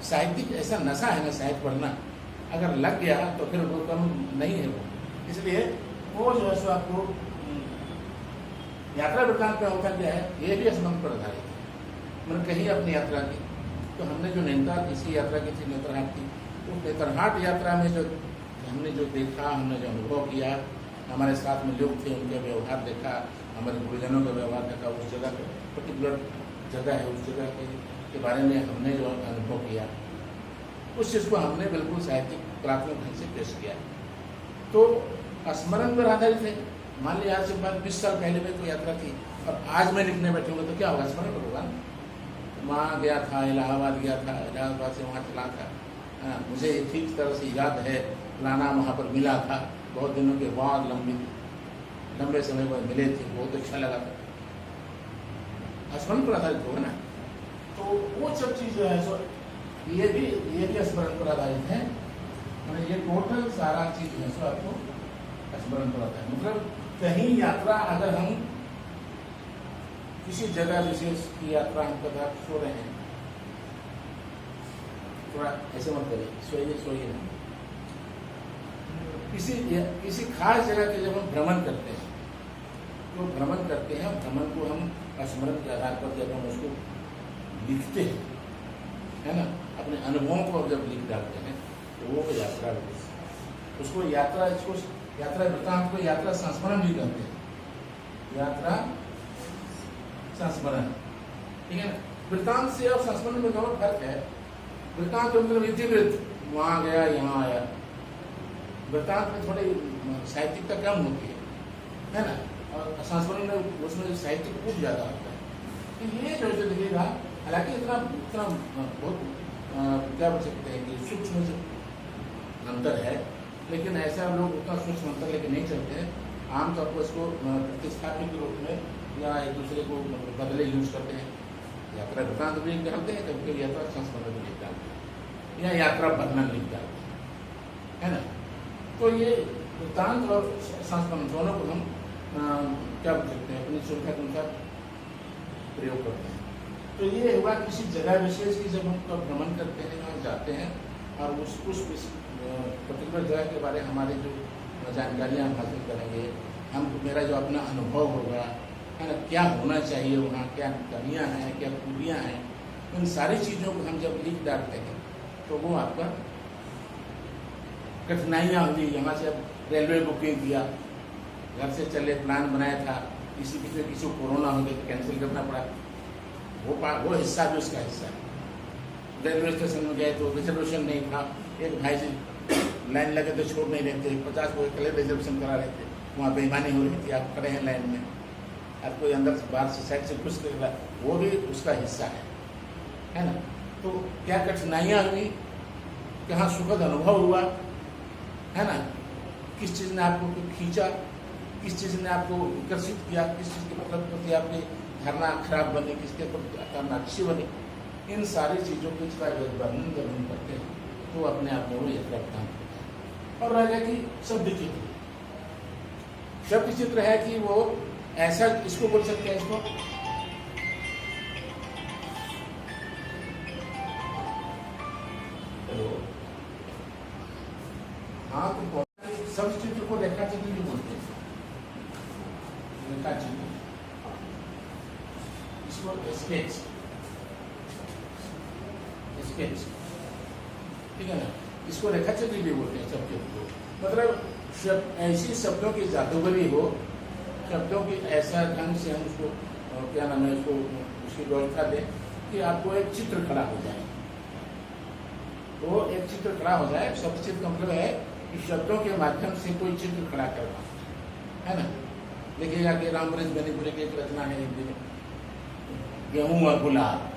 साहित्यिक ऐसा नशा है ना साहित्य पढ़ना, अगर लग गया तो फिर वो कम नहीं है वो। इसलिए वो जो है सो आपको यात्रा वृत्तांत में होता क्या है, ये भी स्मरण पर आधारित है। मैंने कहीं अपनी यात्रा की, तो हमने जो नैनीताल इसी यात्रा की थी, नेतरहाट की, उस नेतरहाट यात्रा में जो हमने जो देखा, हमने जो अनुभव किया, हमारे साथ में लोग थे, उनके व्यवहार देखा, हमारे गुरुजनों का व्यवहार देखा, उस जगह पर्टिकुलर जगह है, उस जगह के बारे में हमने जो अनुभव किया, उस चीज़ को हमने बिल्कुल साहित्यिक कलात्मक ढंग से पेश किया। तो स्मरण पर आधारित है। मान लीजिए आज से 20 साल पहले में कोई यात्रा थी, और आज मैं लिखने बैठूंगा तो क्या होगा? स्मरण पर होगा। वहाँ गया था, इलाहाबाद गया था, इलाहाबाद से वहाँ चला था, मुझे ठीक तरह से याद है, फलाना वहाँ पर मिला था, बहुत दिनों के बाद लंबे समय पर मिले थे, बहुत अच्छा लगा था, स्मरण पर आधारित होगा ना। तो वो सब चीज़ जो है सो ये भी स्मरण पर आधारित है। मतलब ये टोटल सारा चीज़ है सो आपको स्मरण पर आता है। मतलब कहीं यात्रा, अगर हम किसी जगह विशेष की यात्रा हम कथा सो रहे हैं, थोड़ा ऐसे मत करिए, सोइए नहीं। किसी खास जगह के जब हम भ्रमण करते हैं, तो भ्रमण करते हैं, भ्रमण को हम स्मरण के आधार पर जब हम उसको लिखते हैं, है ना, अपने अनुभवों को जब लिख डालते हैं, तो वो यात्रा, उसको यात्रा, इसको यात्रा वृत्तांत को यात्रा संस्मरण भी कहते हैं। यात्रा संस्मरण, ठीक है ना। वृत्तांत से और संस्मरण में दोनों फर्क है। वृत्तांत मतलब इतिवृत्त, वहाँ गया, यहाँ आया। वृत्तांत में थोड़ी साहित्यिकता कम होती है ना, और संस्मरण में उसमें साहित्यिक खूब ज़्यादा होता है। तो ये जो देखिएगा, हालांकि इतना बहुत क्या बोल सकते हैं कि सूक्ष्म अंतर है, लेकिन ऐसा लोग उतना सूक्ष्म अंतर लेके नहीं चलते हैं। आमतौर पर इसको प्रतिस्थापित के रूप में या एक दूसरे को बदले यूज करते हैं। यात्रा वृत्तांत भी लिख डालते हैं, कभी कभी यात्रा संस्मरण भी लिख डालते हैं, या यात्रा वर्णन लिख डालते हैं, है ना। तो ये वृत्तांत और संस्मरण दोनों को हम क्या बोल सकते हैं, अपनी सुविधा के अनुसार प्रयोग करते हैं। तो ये हुआ किसी जगह विशेष की जब हम भ्रमण करते हैं, वहाँ जाते हैं, और उस पर्टिकुलर जगह के बारे में हमारी जो जानकारियाँ हम हासिल करेंगे, हम मेरा जो अपना अनुभव होगा, है ना, क्या होना चाहिए वहाँ, क्या कमियाँ हैं, क्या खूबियाँ हैं, उन सारी चीज़ों को हम जब लिख डालते हैं, तो वो आपका कठिनाइयाँ हुई। यहाँ से अब रेलवे बुकिंग किया, घर से चले, प्लान बनाया था, किसी को कोरोना हो गया तो कैंसिल करना पड़ा, वो हिस्सा भी उसका हिस्सा है। रेलवे स्टेशन में गए तो रिजर्वेशन नहीं था, एक भाई जी लाइन लगे तो छोड़ नहीं रहे थे, 50 को पहले रिजर्वेशन करा रहे थे, वहाँ बेईमानी हो रही थी, आप खड़े हैं लाइन में, आप कोई अंदर से बाहर से साइड से कुछ कर रहा, वो भी उसका हिस्सा है ना। तो क्या कठिनाइयाँ हुई, कहाँ सुखद अनुभव हुआ, है ना, किस चीज़ ने आपको खींचा, किस चीज़ ने आपको विकसित किया, किस चीज़ के प्रति आपकी धारणा खराब बनी, किसके प्रति धारणा अच्छी बनी, इन सारी चीज़ों के वर्णन जब हम करते हैं तो अपने आप में वो एक काम होता है। और रह गया कि शब्द चित्र, शब्द चित्र है कि वो ऐसा, इसको बोल सकते हैं, इसको हाँ, तो शब्द चित्र को रेखा चित्र भी बोलते हैं, रेखा चित्र, इसको स्केच, ठीक है ना, इसको रेखा चित्र भी बोलते हैं शब्द चित्र को। मतलब ऐसी शब्दों की जादूगरी हो, शब्दों की ऐसा ढंग से हम उसको क्या नाम है, उसको उसकी व्यवस्था दें कि आपको एक चित्र खड़ा हो जाए, तो एक चित्र खड़ा हो जाए। शब्द चित्र का मतलब है कि शब्दों के माध्यम से कोई चित्र खड़ा करना, है ना। देखिएगा कि रामवृक्ष बेनीपुरी की एक रचना है, गेहूं और गुलाब,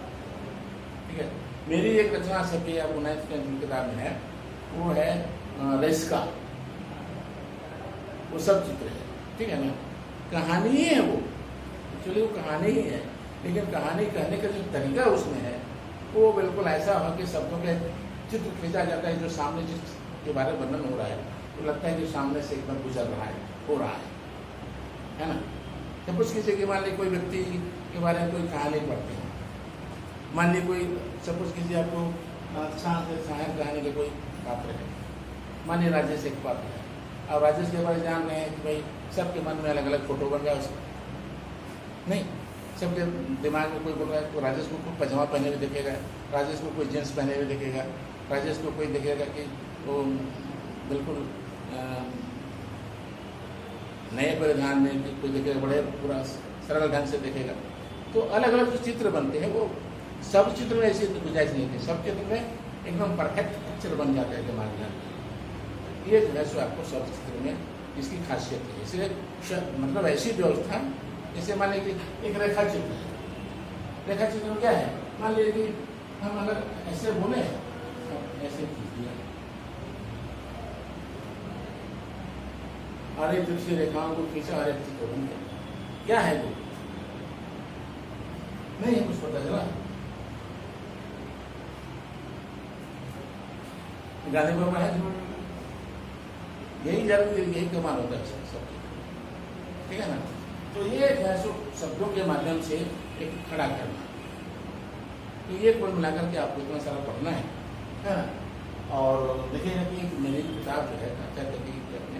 ठीक है। मेरी एक रचना छपी है, वो 9th की किताब में है, वो है रेस्का, वो सब चित्र है, ठीक है ना। कहानी ही है वो, एक्चुअली वो कहानी ही है, लेकिन कहानी कहने का जो तरीका उसमें है वो बिल्कुल ऐसा हो कि शब्दों के चित्र खींचा जाता है, जो सामने जिसके बारे में वर्णन हो रहा है तो लगता है कि सामने से एकदम गुजर रहा है, हो रहा है ना। सपोज किसी के मान लीजिए कोई व्यक्ति के बारे में कोई कहानी पढ़ते हैं, मान लीजिए कोई सपोज कीजिए आपको शायर कहानी के कोई पात्र है, मान लीजिए राजेश एक पात्र है, अब राजेश के बारे में जान रहे हैं कि भाई सबके मन में अलग अलग फोटो बन गया उसका, नहीं, सबके दिमाग में कोई बोल रहा है तो राजेश को कोई पजामा पहने हुए दिखेगा, राजेश को कोई जींस पहने हुए दिखेगा, राजेश को कोई दिखेगा कि वो बिल्कुल नए परिधान में, कोई दिखेगा बड़े पूरा सरल ढंग से दिखेगा। तो अलग अलग जो चित्र बनते हैं वो सब चित्र में ऐसी गुंजाइश नहीं थी, सब चित्र में एकदम परफेक्ट पिक्चर बन जाता है दिमाग में। ये जो है सो आपको सब चित्र में इसकी खासियत है, इसलिए मतलब ऐसी व्यवस्था, जैसे मान लीजिए एक रेखा चित्र है, रेखा चित्र में क्या है, मान लीजिए कि हम अगर ऐसे बोले, ऐसे कीजिए, हर एक दृश्य रेखाओं को खींचा, हर एक चित्र बन गया, क्या है वो, नहीं है कुछ पता चला। गाने बाबा है, यही जरूर, यही कमाल होता है सब, ठीक है ना। तो ये है सो शब्दों के माध्यम से एक खड़ा करना, तो ये कुल मिलाकर के आपको इतना सारा पढ़ना है ना। और देखिएगा कि मेरी किताब जो है क्या कहती है अपने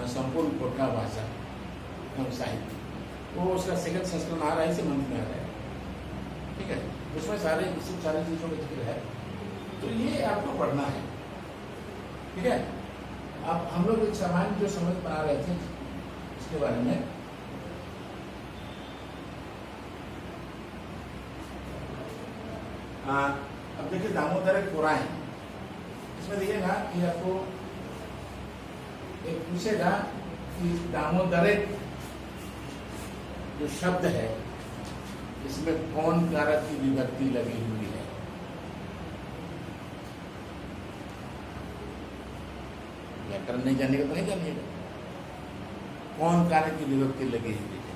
संपूर्ण कोटला भाषा एवं साहित्य, वो उसका सेकंड संस्करण आ रहा है, इसी मंथ में आ रहा है, ठीक है। उसमें सारी चीज़ों का जिक्र है, तो ये आपको पढ़ना है, ठीक है। अब हम लोग एक सामान्य जो समझ बना रहे थे इसके बारे में, अब देखिए दामोदर पुराण, इसमें देखिएगा कि आपको एक पूछेगा कि दामोदर जो शब्द है इसमें कौन कारक की विभक्ति लगी हुई है। व्याकरण नहीं जानेगा तो नहीं जानिएगा, कौन कारक की विभक्ति लगी हुई है,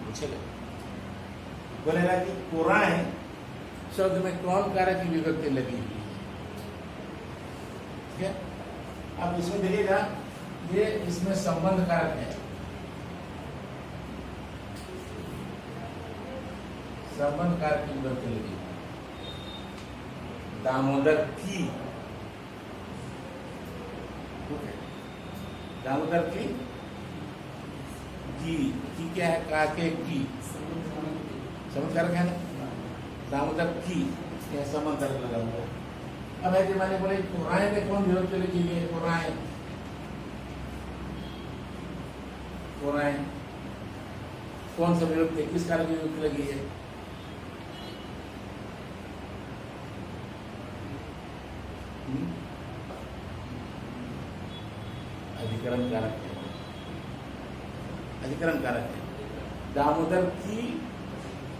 पूछेगा, बोलेगा कि पुराण शब्द में कौन कारक की विभक्ति लगी हुई है, ठीक है। अब इसमें देखिएगा ये इसमें संबंध कारक है, संबंध कारक की विभक्ति लगी, दामोदर की, दामोदर की क्या है, काके की संबंध कारक है ना, दामोदर की संबंध कारक लगा हुआ है। अब है कि मैंने बोले पुराण में कौन विभक्ति लिखी गई, पुराण कोराएं कौन सा विभक्ति, किस कारक की विभक्ति लगी है? अधिकरण कारक है, अधिकरण कारक है। दामोदर की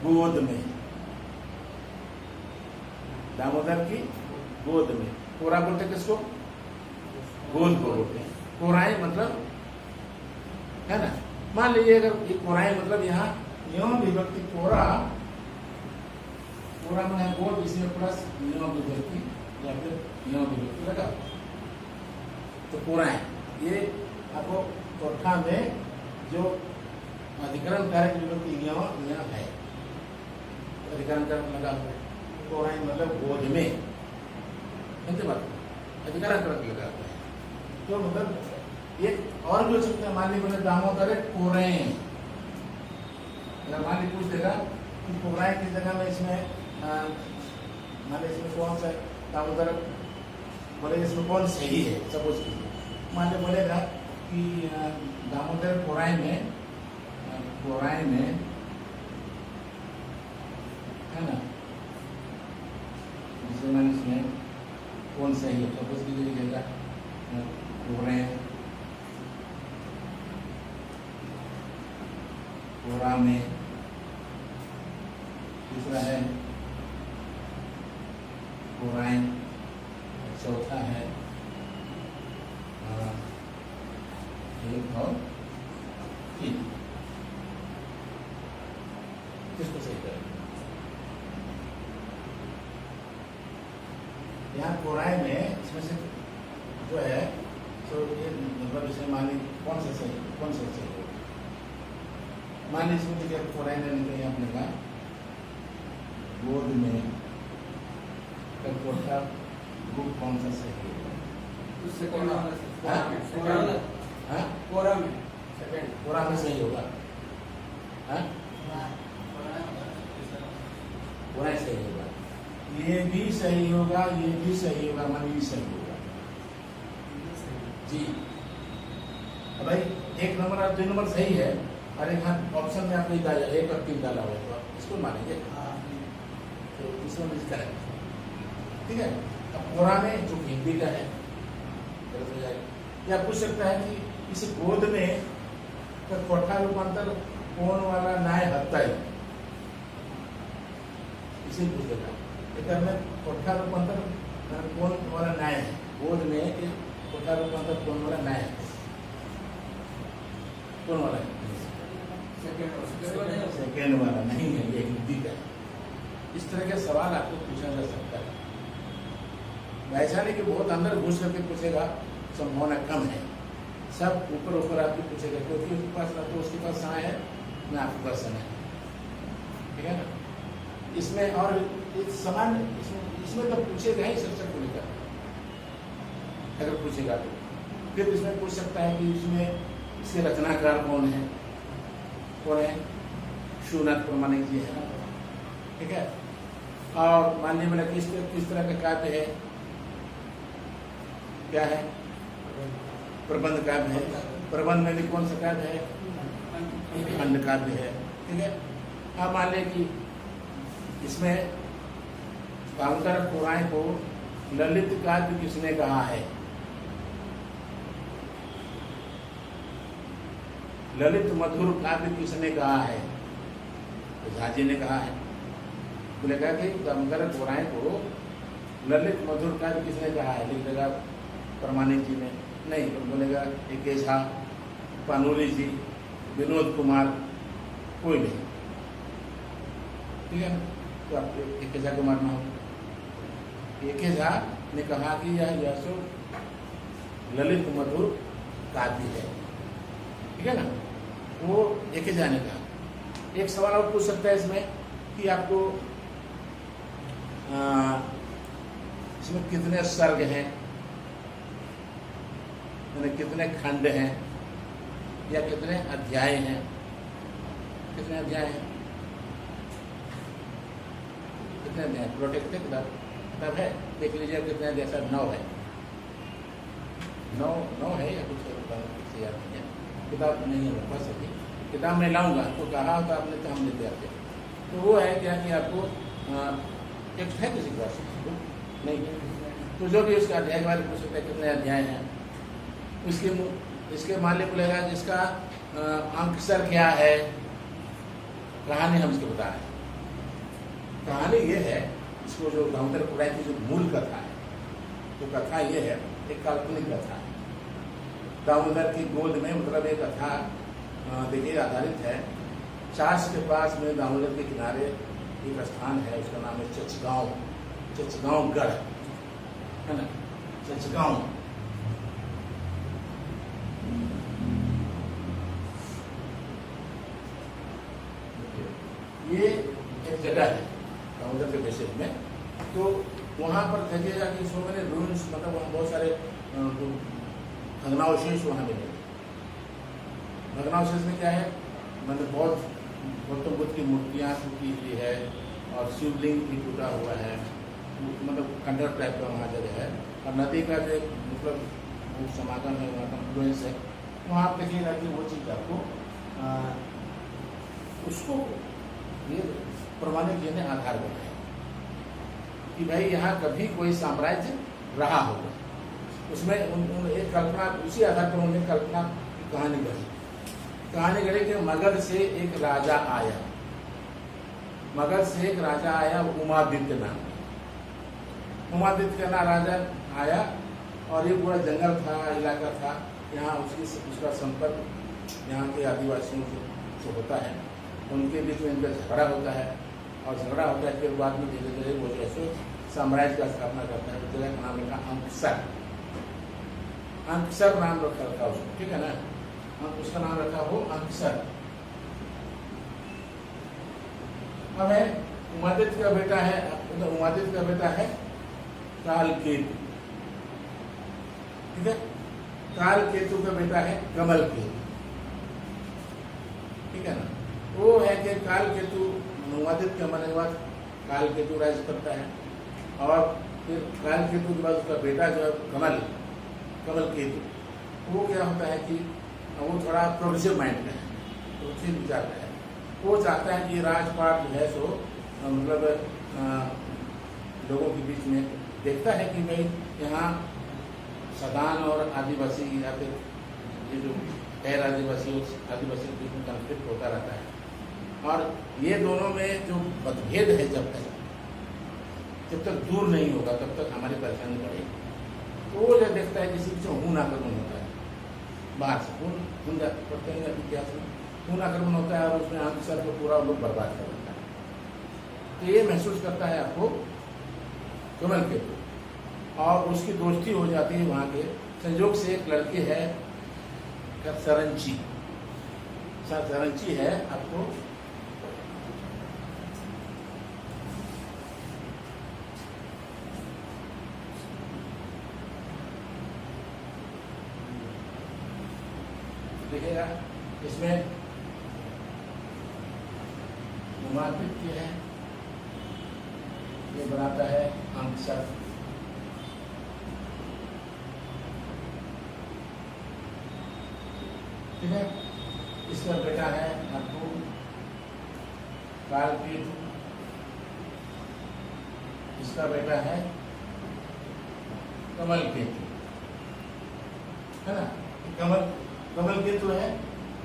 गोद में, दामोदर की गोद में, कोरा बोलते किसको? गोद को बोलते हैं। कोराएं मतलब है ना, मान लीजिए अगर ये कोराएं मतलब यहाँ यौन विभक्ति कोरा, कोरा में है गोद, इसमें प्लस यौन विभक्ति या फिर यौन विभक्ति लगा तो कोराएं। ये आपको कोठा में जो अधिकरण कारक विभक्ति यहाँ है, अधिकरण कारक लगा हुआ है, कोराएं मतलब गोद में, समझे बात? अधिकरण कारक लगा हुआ है तो मतलब एक और भी हो सकता है। मान लीजिए मैंने दामोदर कोरें, अगर मान लीजिए पूछ देगा कि कोराएं की जगह में इसमें मान लीजिए इसमें कौन सा दामोदर बोले, इसमें कौन सही है, सपोज कीजिए मान लीजिए बोलेगा कि दामोदर कोराएं में, कोराएं में है ना, जिसमें मैंने इसमें कौन सही है, सपोज कीजिए लिखेगा कोरें, कोरा में, दूसरा है कोराएं, चौथा है एक और तीन। किसको सही करें? यहाँ कोराएं में इसमें से जो है तो ये मतलब इसमें मान लीजिए कौन सा सही, कौन सा सही होगा? मान लीजिए इसमें देखिए कोराएं ने निकले आपने कहा गोद में, कोठा ग्रुप कौन सा सही होगा? कोरा में, सेकंड कोरा में सही होगा, कोरा सही होगा, ये भी सही होगा, ये भी सही होगा, मान भी सही होगा जी। भाई एक नंबर और 2 नंबर सही है और एक ऑप्शन में आपने डाला 1 और 3 डाला हुआ है, तो इसको मानेंगे, तो इसमें भी करेक्ट, ठीक है। अब कोरा में जो हिंदी का है गलत हो जाएगा। या पूछ सकता है कि इस गोद में तो कोठा रूपांतर कौन वाला न्याय हत्ता है, इसे पूछ देगा। लेकिन में कोठा रूपांतर कौन वाला न्याय है, गोद में कोठा रूपांतर कौन वाला न्याय है, कौन वाला है? सेकेंड वाला नहीं है, ये हिंदी का है। इस तरह के सवाल आपको पूछा जा सकता है। ऐसा नहीं कि बहुत अंदर घुस करके पूछेगा, संभावना कम है। सब ऊपर ऊपर आपको पूछेगा, क्योंकि उसके पास ना तो उसके पास समय है ना आपके पास समय है, ठीक है ना। इसमें और समान इसमें तो पूछेगा ही शिक्षक को लेकर, अगर पूछेगा तो। फिर इसमें पूछ सकता है कि इसमें इसके रचनाकार कौन है, कौन है? शिवनाथ प्रमाणिक जी है, ठीक है। और मान लीजिए मैंने किस तरह का काव्य है, क्या है? प्रबंध काव्य है। प्रबंध में भी कौन सा काव्य है? खंड काव्य है, ठीक है। अब मान लें कि इसमें दामोदर कोराएं को ललित काव्य किसने कहा है? ललित मधुर काव्य किसने कहा है? तो झाजी ने कहा है। बोलेगा कि दामोदर कोराएं को ललित मधुर काव्य किसने कहा है? लिख देगा प्रमाणिक जी ने, नहीं तो बोलेगा एक झा, पानोली जी, विनोद कुमार, कोई नहीं, ठीक है। तो आपको एक झा को मारना होगा। एक झा ने कहा कि यह सो ललित मधुर काव्य है, ठीक है ना। वो एक झा ने कहा। एक सवाल और पूछ सकता है इसमें कि आपको इसमें कितने सर्ग हैं, कितने खंड हैं, या कितने अध्याय हैं? कितने अध्याय हैं? कितने अध्याय? प्रोटेक्टिव किताब है, देख लीजिए कितने अध्याय? 9 है। 9 है या कुछ याद नहीं है। किताब नहीं है मेरे पास अभी, किताब मैं लाऊंगा तो कहा तो आपने तो हम लेते आते। तो वो है क्या कि आपको टेक्स्ट है किसी क्लास नहीं, तो जो भी उसका अध्याय के बारे में पूछ सकते हैं कितने अध्याय हैं, इसके मान लिया बोलेगा जिसका अंकसर क्या है, कहानी हम इसको बता रहे हैं। कहानी ये है, इसको जो दामोदर पुराण की जो मूल कथा है, तो कथा ये है एक काल्पनिक कथा है। दामोदर की गोद में मतलब एक कथा देखिए आधारित है। चास के पास में दामोदर के किनारे एक स्थान है, उसका नाम है चचगांव गढ़ है ना, चचगांव। ये एक जगह है दामोदर के बेसिस में। तो वहाँ पर देखिएगा कि सो मैंने रूइंस, मतलब वहाँ बहुत सारे भग्नावशेष वहाँ मिले। भग्नावशेष में क्या है, मतलब बहुत गौतम बुद्ध की मूर्तियाँ टूटी हुई है और शिवलिंग भी टूटा हुआ है, मतलब खंडर टाइप का वहाँ जगह है। और नदी का जो मतलब वो समागम है, वहाँ कन्फ्लुएंस है, वहाँ आप देखिएगा कि वो चीज़ आपको उसको ये प्रमाणित ने आधार बनाया कि भाई यहाँ कभी कोई साम्राज्य रहा होगा। उसमें एक कल्पना, उसी आधार पर उन्होंने कल्पना की कहानी गढ़ी कि मगध से एक राजा आया, मगध से एक राजा आया, उमादित्य नाम। उमादित्य का राजा आया और ये पूरा जंगल था, इलाका था, यहाँ उसका संपर्क यहाँ के आदिवासियों से होता है, उनके बीच में इनका झगड़ा होता है और झगड़ा होता है। फिर बाद में धीरे धीरे वो जैसे साम्राज्य का स्थापना करता है। जगह का नाम लिखा अंकसर नाम रखा उसको, ठीक है ना, उसका नाम रखा हो अंकसर। अब है उमादित्य का बेटा है, उमादित्य का बेटा है कालकेतु, ठीक है। कालकेतु का बेटा है कमलकेतु, ठीक है ना। वो है कि कालकेतु उमादित्य के मरने के बाद कालकेतु राज्य करता है और फिर कालकेतु के बाद उसका बेटा जो है कमलकेतु, वो क्या होता है कि वो थोड़ा प्रोग्रेसिव माइंड का है, प्रोग्रेसिव विचार का है। वो चाहता है कि राजपाट जो है सो मतलब लोगों के बीच में देखता है कि भाई यहाँ सदान और आदिवासी या फिर ये जो गैर आदिवासी के बीच में कॉन्फ्लिक्ट होता रहता है और ये दोनों में जो मतभेद है जब तक दूर नहीं होगा तब तक हमारी परेशानी बढ़ेगी। तो वो जब देखता है किसी पीछे खून आक्रमण होता है, बाहर से खून पढ़ते हैं इतिहास में, खून आक्रमण होता है और उसमें अंकसर को पूरा लोग बर्बाद कर देता है। तो ये महसूस करता है आपको कमलकेतु और उसकी दोस्ती हो जाती है वहाँ के संयोग से। एक लड़की है सरंची है आपको, देखिएगा इसमें उमादित्य है, ये बनाता है अंकसर, ठीक है। इसका बेटा है आपको कालकेतु, इसका बेटा है कमलकेतु, है ना। कमलकेतु है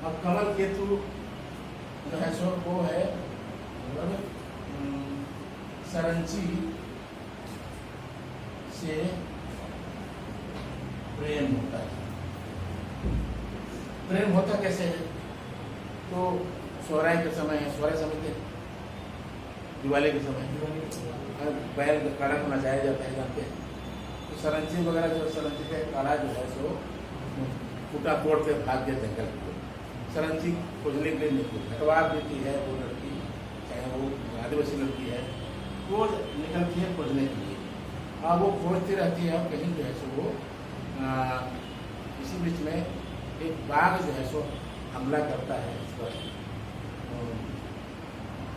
और कमलकेतु जो है सो वो है मतलब सरंची से प्रेम होता है। प्रेम होता कैसे है, तो सोहराय के समय है, सोहराय समय के दिवाली के समय बैल का काढ़ा को नचाया जाता है जानते हैं। तो सरंची वगैरह जो सरंची का काढ़ा जो है सो फूटा तोड़ के भाग गया जंगल को, सरंची खोजने के लिए निकली। हटवार देती है वो लड़की, चाहे वो आदिवासी लड़की है, वो निकलती है खोजने के लिए और वो खोजती रहती है और कहीं जो है सो वो इसी बीच में एक बाघ जो है सो हमला करता है इस पर।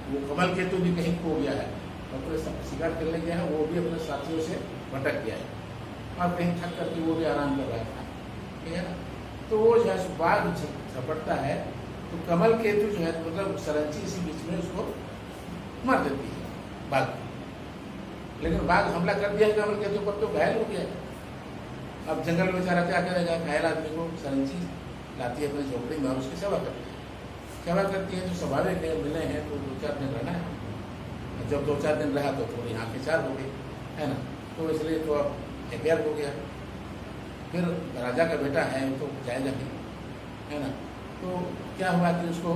वो कमलकेतु भी कहीं खो गया है और पूरे शिकार करने गया है, वो भी अपने साथियों से भटक गया है और कहीं थक करके वो भी आराम कर रहा था, ठीक है ना। तो वो जो है बाघ झपटता है, तो कमल केतु जो है मतलब सरंची इसी बीच में उसको मार देती है बाघ। लेकिन बाघ हमला कर दिया कमल केतु पर तो घायल हो गया। अब जंगल में बेचारा क्या करेगा, घायल आदमी को सरंची लाती है अपनी झोपड़ी में और उसकी सेवा करती है। सेवा करती है तो स्वाभाविक है, मिले हैं तो 2-4 दिन रहना है। जब 2-4 दिन रहा तो थोड़ी आँखें चार हो गई, है ना, तो इसलिए तो अब अफेयर हो गया। फिर राजा का बेटा है वो तो जाएगा नहीं, है ना, तो क्या हुआ कि उसको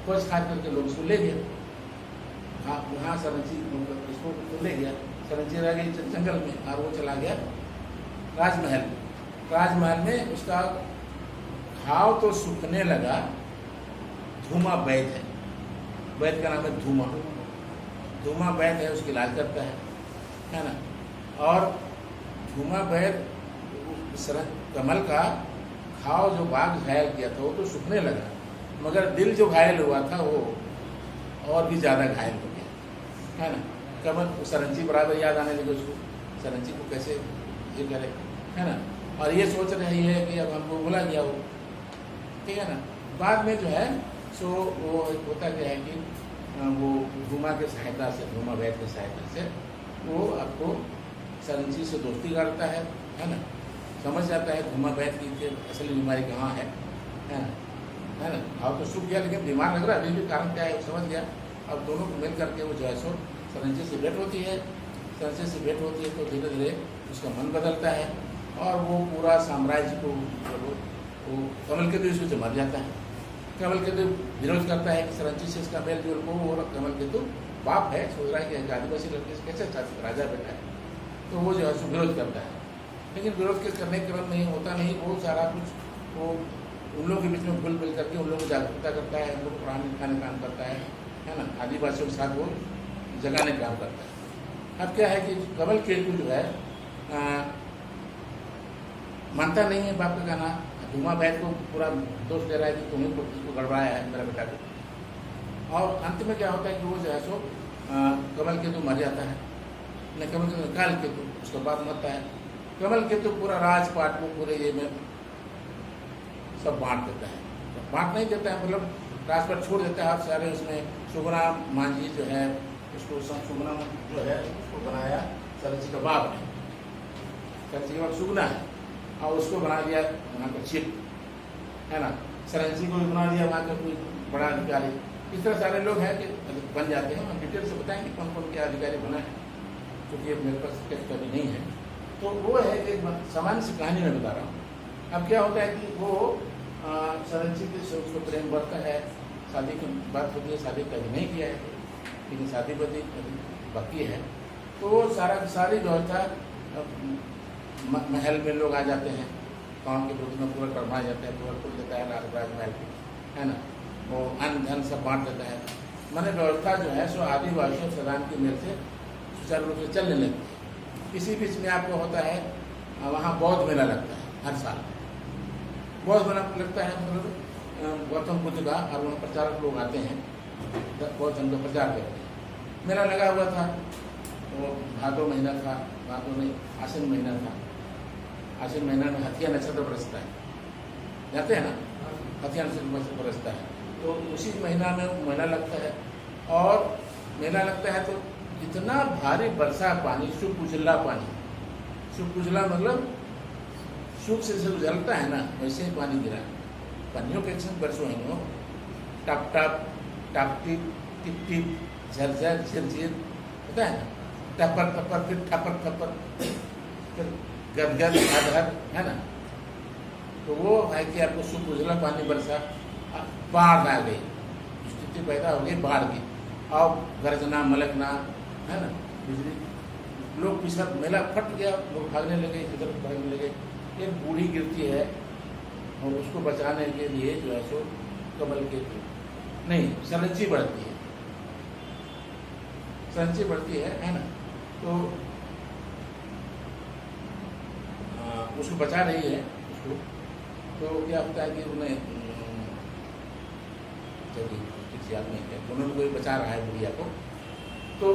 खोज खाद करके लोग उसको ले गए। हाँ, वहाँ सरंची उसको ले गया, सरंची रह गई जंगल में और वो चला गया राजमहल। राजमहल में उसका घाव तो सूखने लगा। धूमा वैद्य है, वैद्य का नाम है धूमा। धूमा वैद्य है, उसकी इलाज करता है ना। और धूमा वैद्य कमल का घाव जो बाघ घायल किया था वो तो सूखने लगा, मगर दिल जो घायल हुआ था वो और भी ज़्यादा घायल हो गया, है ना। कमल सरंची बराबर याद आने लगे उसको, सरंची को कैसे ये करे, है ना। और ये सोच रही है कि अब हमको भुला गया वो, ठीक है ना। बाद में जो है सो वो होता क्या है कि वो धूमा के सहायता से, धूमा वैद्य की सहायता से वो आपको सरंची से दोस्ती करता है ना। समझ जाता है धूमा वैद्य की असली बीमारी कहाँ है ना, है ना। घाव तो सूख गया लेकिन बीमार लग रहा है, अभी भी कारण क्या है वो समझ गया। अब दोनों को मिल करके वो जो है सो सरंची से भेंट होती है। सरंची से भेंट होती है तो धीरे धीरे उसका मन बदलता है और वो पूरा साम्राज्य को वो कमल केतु इससे मर जाता है। कमल केतु विरोध करता है कि सरंची से इसका मेल जोल को, और कमल केतु बाप है, सोच रहा है कि आदिवासी लड़के से कैसे राजा बेटा है, तो वो जो है सो विरोध करता है। लेकिन विरोध के करने के बाद नहीं होता नहीं, बहुत सारा कुछ वो उन लोगों के बीच में घुल मिल करके उन लोगों को जागरूकता करता है, उन लोग को पढ़ाने लिखाने का काम करता है ना। आदिवासियों के साथ वो जगाने का काम करता है। अब क्या है कि कमल केतु जो है मानता नहीं है बाप का कहना। धूमा वैद्य को पूरा दोष दे रहा है कि तुम्हें को गड़बड़ाया है मेरा बेटा को। और अंत में क्या होता है कि वो जो है सो कमल केतु मर जाता है। न कमल केतु, काल केतु उसका बाप मरता है। कमल केतु पूरा राजपाट में पूरे ये में सब बांट देता है। बांट नहीं देता है मतलब राजपाट छोड़ देता है। आप सारे उसमें सुगना मांझी जो है उसको, सुगना जो है उसको बनाया सरंची का बाप है, सरंची का बाप सुगना है, और उसको बना दिया वहाँ का चिप, है ना। सरंची को भी बना दिया वहाँ का कोई बड़ा अधिकारी। इस तरह सारे लोग हैं कि बन जाते हैं। हम डिटेल से बताएंगे कौन कौन क्या अधिकारी बना है, क्योंकि मेरे पास टेक्स्ट अभी नहीं है। तो वो है कि सामान्य सी कहानी में बता रहा हूँ। अब क्या होता है कि वो सरंची के से उसको प्रेम बढ़ता है, शादी की बात होती है, शादी कभी नहीं किया है लेकिन शादी बदी बाकी है। तो वो सारी व्यवस्था महल में लोग आ जाते हैं, काम के विरुद्ध में पूरा करवा जाता है, पूरा खुल देता है राजमहल को, है ना। वो अन्न धन सब बांट देता है। मैंने व्यवस्था जो है सो आदिवासियों सदान की मेल से सुचारू रूप से चलने लगती है। इसी बीच में आपको होता है वहाँ बौद्ध मेला लगता है हर साल। बौद्ध मेला लगता है मतलब गौतम बुद्ध का, और वहाँ प्रचारक लोग आते हैं, बौद्ध धर्म का प्रचार करते हैं। मेला लगा हुआ था, वो भादो महीना था, भादो नहीं आश्विन महीना था। आश्विन महीना में हथिया नक्षत्र बरसता है, जाते हैं ना, हथिया नक्षत्र बरसता है। तो उसी महीना में मेला लगता है। और मेला लगता है तो इतना भारी वर्षा पानी, सुकुजला पानी, सुकुजला मतलब सुख से जब जलता है ना वैसे ही पानी गिरा। पानियों के बरसों हैं, टप टप टप टिप टिप टिप झरझर झिरझिर होता है ना, टपर टपर फिर ठपर ठपर फिर गदगद अधर, है ना। तो वो है कि आपको सुकुजला पानी बरसा, बाढ़ आ गई, स्थिति पैदा हो गई बाढ़ की, और गर्जना मलकना, है ना, बिजली, लोग पिछड़, मेला फट गया, लोग भागने लगे, इधर भागने लगे। एक बूढ़ी गिरती है और उसको बचाने के लिए जो है सो कमल के नहीं सरंची बढ़ती है, सरंची बढ़ती है ना। तो उसको बचा रही है उसको। तो क्या होता है कि उन्हें चलिए याद नहीं है, उन्होंने कोई बचा रहा है बुढ़िया को, तो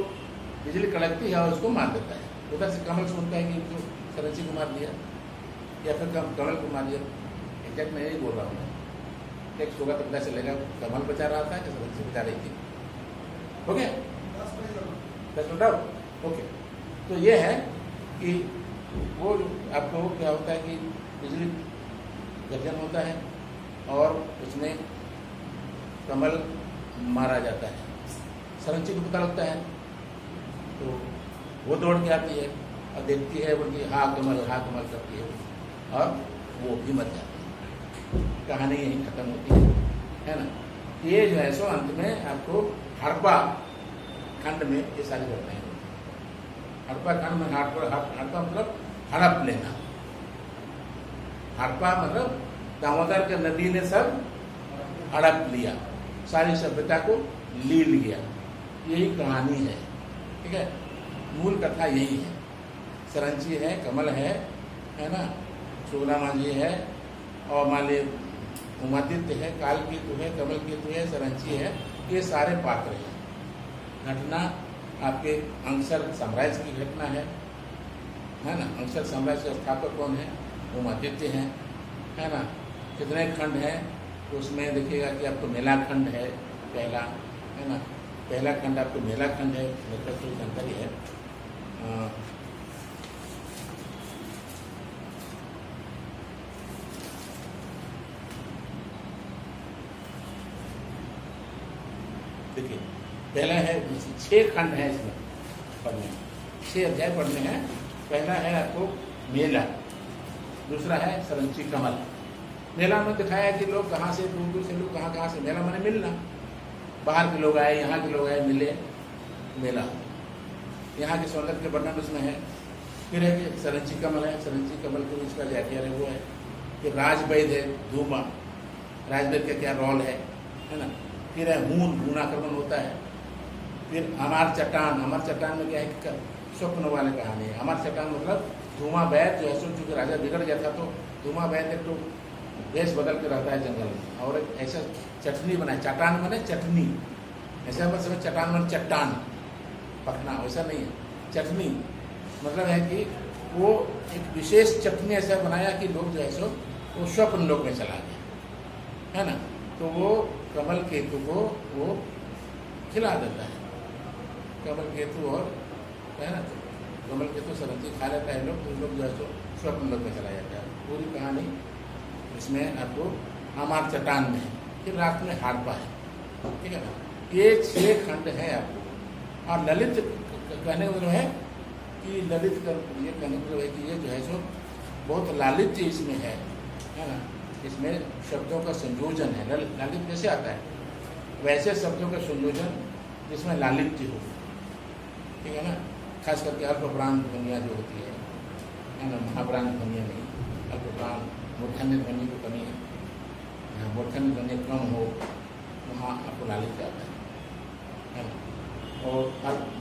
बिजली कड़कती है और उसको मार देता है। उधर से कमल सुनता है कि तो सरंची को मार दिया, या फिर कमल को मारिए। एग्जैक्ट मैं नहीं बोल रहा हूँ, टेक्स्ट होगा तो पता चलेगा कमल बचा रहा था कि सरंची बचा रही थी। हो गया 10 मिनट और ओके। तो ये है कि वो आपको क्या होता है कि बिजली गर्जन होता है और उसमें कमल मारा जाता है, सरंची को पता लगता है तो वो दौड़ के आती है और देखती है, बोलती हाँ कमल करती है और वो भी मर जाती है। कहानी यहीं खत्म होती है ना। ये जो है सो अंत में आपको हड़प्पा खंड में ये सारी घटनाएं होती हैं। हड़प्पा खंड में हड़प्पा मतलब हड़प लेना, हड़प्पा मतलब दामोदर के नदी ने सब हड़प लिया, सारी सभ्यता को ले लिया, यही कहानी है। ठीक है, मूल कथा यही है। सरंची है, कमल है ना, सुगना मांझी है और मान ली उमादित्य है, काल केतु है, कमल केतु है, सरंची है, ये सारे पात्र हैं। घटना आपके अंगसर साम्राज्य की घटना है ना। अंगसर साम्राज्य के स्थापक कौन है? उमादित्य हैं, है ना। कितने खंड हैं तो उसमें देखिएगा कि आपको मेला खंड है पहला, है ना। पहला खंड आपको मेला खंड है, मतलब कोई जानकारी है। देखिए पहला है, 6 खंड है इसमें पढ़ने, 6 अध्याय पढ़ने हैं। पहला है आपको मेला, दूसरा है सरंची कमल। मेला में दिखाया कि लोग कहाँ से दूर दूर से लोग कहाँ से, मेला मैंने मिलना, बाहर के लोग आए, यहाँ के लोग आए, मिले, मेला। यहाँ के सौंदर्य के वर्णन उसमें है। फिर है कि सरंची कमल है, सरंची कमल के बीच का जो अफेयर है वो है। फिर राजवैद है, धूमा, राजवैद का क्या रोल है ना। फिर है हून आक्रमण होता है। फिर अमर चट्टान में क्या है कि स्वप्न वाले कहानी है। अमर चट्टान मतलब धूमा वैद जो है सो, चूँकि राजा बिगड़ गया था तो धूमा वैद एक तो वेश बदल के रहता है जंगल में, और एक ऐसा चटनी बनाए, चट्टान बने चटनी, ऐसा मतलब चट्टान बने चट्टान पकना, वैसा नहीं है। चटनी मतलब है कि वो एक विशेष चटनी ऐसा बनाया कि लोग जो है सो वो स्वप्न लोक में चला गया, है ना। तो वो कमल केतु को वो खिला देता है, कमल केतु और, है ना, कमल केतु सरंची खा लेता है लोग, तो लोग जो है सो स्वप्न लोक में चला जाता है। पूरी कहानी इसमें आपको अमर चट्टान में है। फिर रात में हड़प्पा है, ठीक है ना। ये 6 खंड है आपको। और ललित कहने को है कि ललित का ये कहने को है कि ये जो है सो बहुत लालित्य इसमें है ना। इसमें शब्दों का संयोजन है। लालित्य कैसे आता है? वैसे शब्दों का संयोजन जिसमें लालित्य हो, ठीक है ना। खास करके अल्पप्राण ध्वनियाँ जो होती है ना, महाप्राण ध्वनियाँ नहीं, अल्पप्राण मूर्धन्य ध्वनि को कमी है, जहाँ मूर्धन्य ध्वनि कम हो वहाँ आपको लालित्य आता है ना। और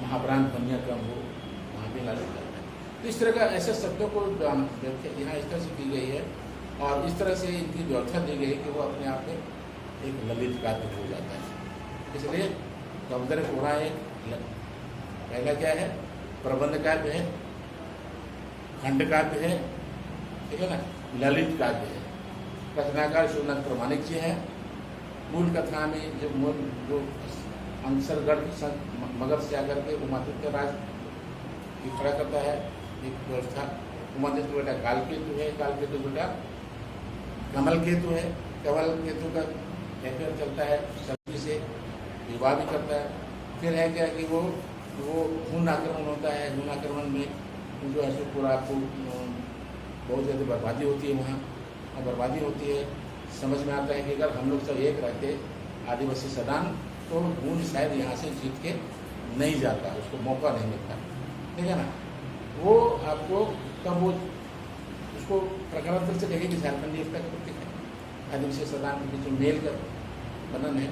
महाप्राण ध्वनियाँ कम हो वहाँ भी लालित्य आता है। तो इस तरह का ऐसे शब्दों को यहाँ इस तरह से की गई है और इस तरह से इनकी व्यवस्था दी गई है कि वो अपने आप में एक ललित काव्य हो जाता है। इसलिए सौंदर्य पूरा एक पहला क्या है? प्रबंध काव्य है, खंड काव्य है, ठीक है ना, ललित काव्य है। रचनाकार शिवनाथ प्रमाणिक जी हैं। मूल कथा में जो अंसरगढ़ मगध से आकर के उमादित्य राज खड़ा करता है एक व्यवस्था। उमादित्य बेटा काल केतु है, काल केतु बेटा कमल केतु है। कमल केतु का अफेयर चलता है, सभी से विवाह भी करता है। फिर है क्या कि वो खून आक्रमण होता है। खून आक्रमण में जो है सो पूरा आपको बहुत ज़्यादा बर्बादी होती है वहाँ, और बर्बादी होती है। समझ में आता है कि अगर हम लोग सब एक रहते आदिवासी सदान तो खून शायद यहाँ से जीत के नहीं जाता, उसको मौका नहीं मिलता, ठीक है ना। वो आपको तब वो उसको प्रकारांतर से कहेगी झारखंडी एकता का प्रतीक है। आदिवासी सदान के बीच में मेल का बनन है,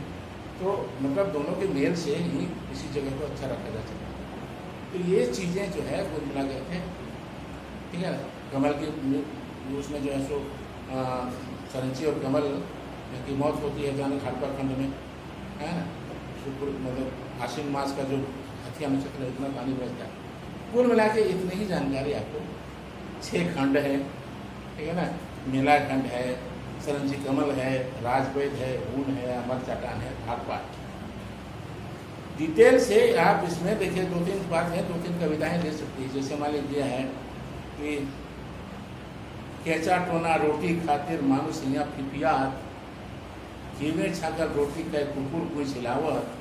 तो मतलब दोनों के मेल से ही इसी जगह को अच्छा रखा जा सकता है। तो ये चीज़ें जो है वो मिला गए थे, ठीक है ना। कमल की उसमें जो है सो सरंची और कमल की मौत होती है जाने हड़प्पा खंड में, है ना। शुक्र मतलब आश्विन मास का जो हथिया नक्षत्र इतना पानी बरसता है। कुल मिला के इतनी ही जानकारी आपको 6 खंड है, ठीक है ना। मेलाखंड है, सरंजी कमल है, राजवैद है, ऊन है, अमर चाटान है, घाट पाट। डिटेल से आप इसमें देखिए 2-3 बात है, 2-3 कविताएं दे सकती है। जैसे मान लीजिए है कि केचा टोना रोटी खातिर मानुस यहाँ फिपियात, घीमे छाकर रोटी का कुकुर कोई छिलावत।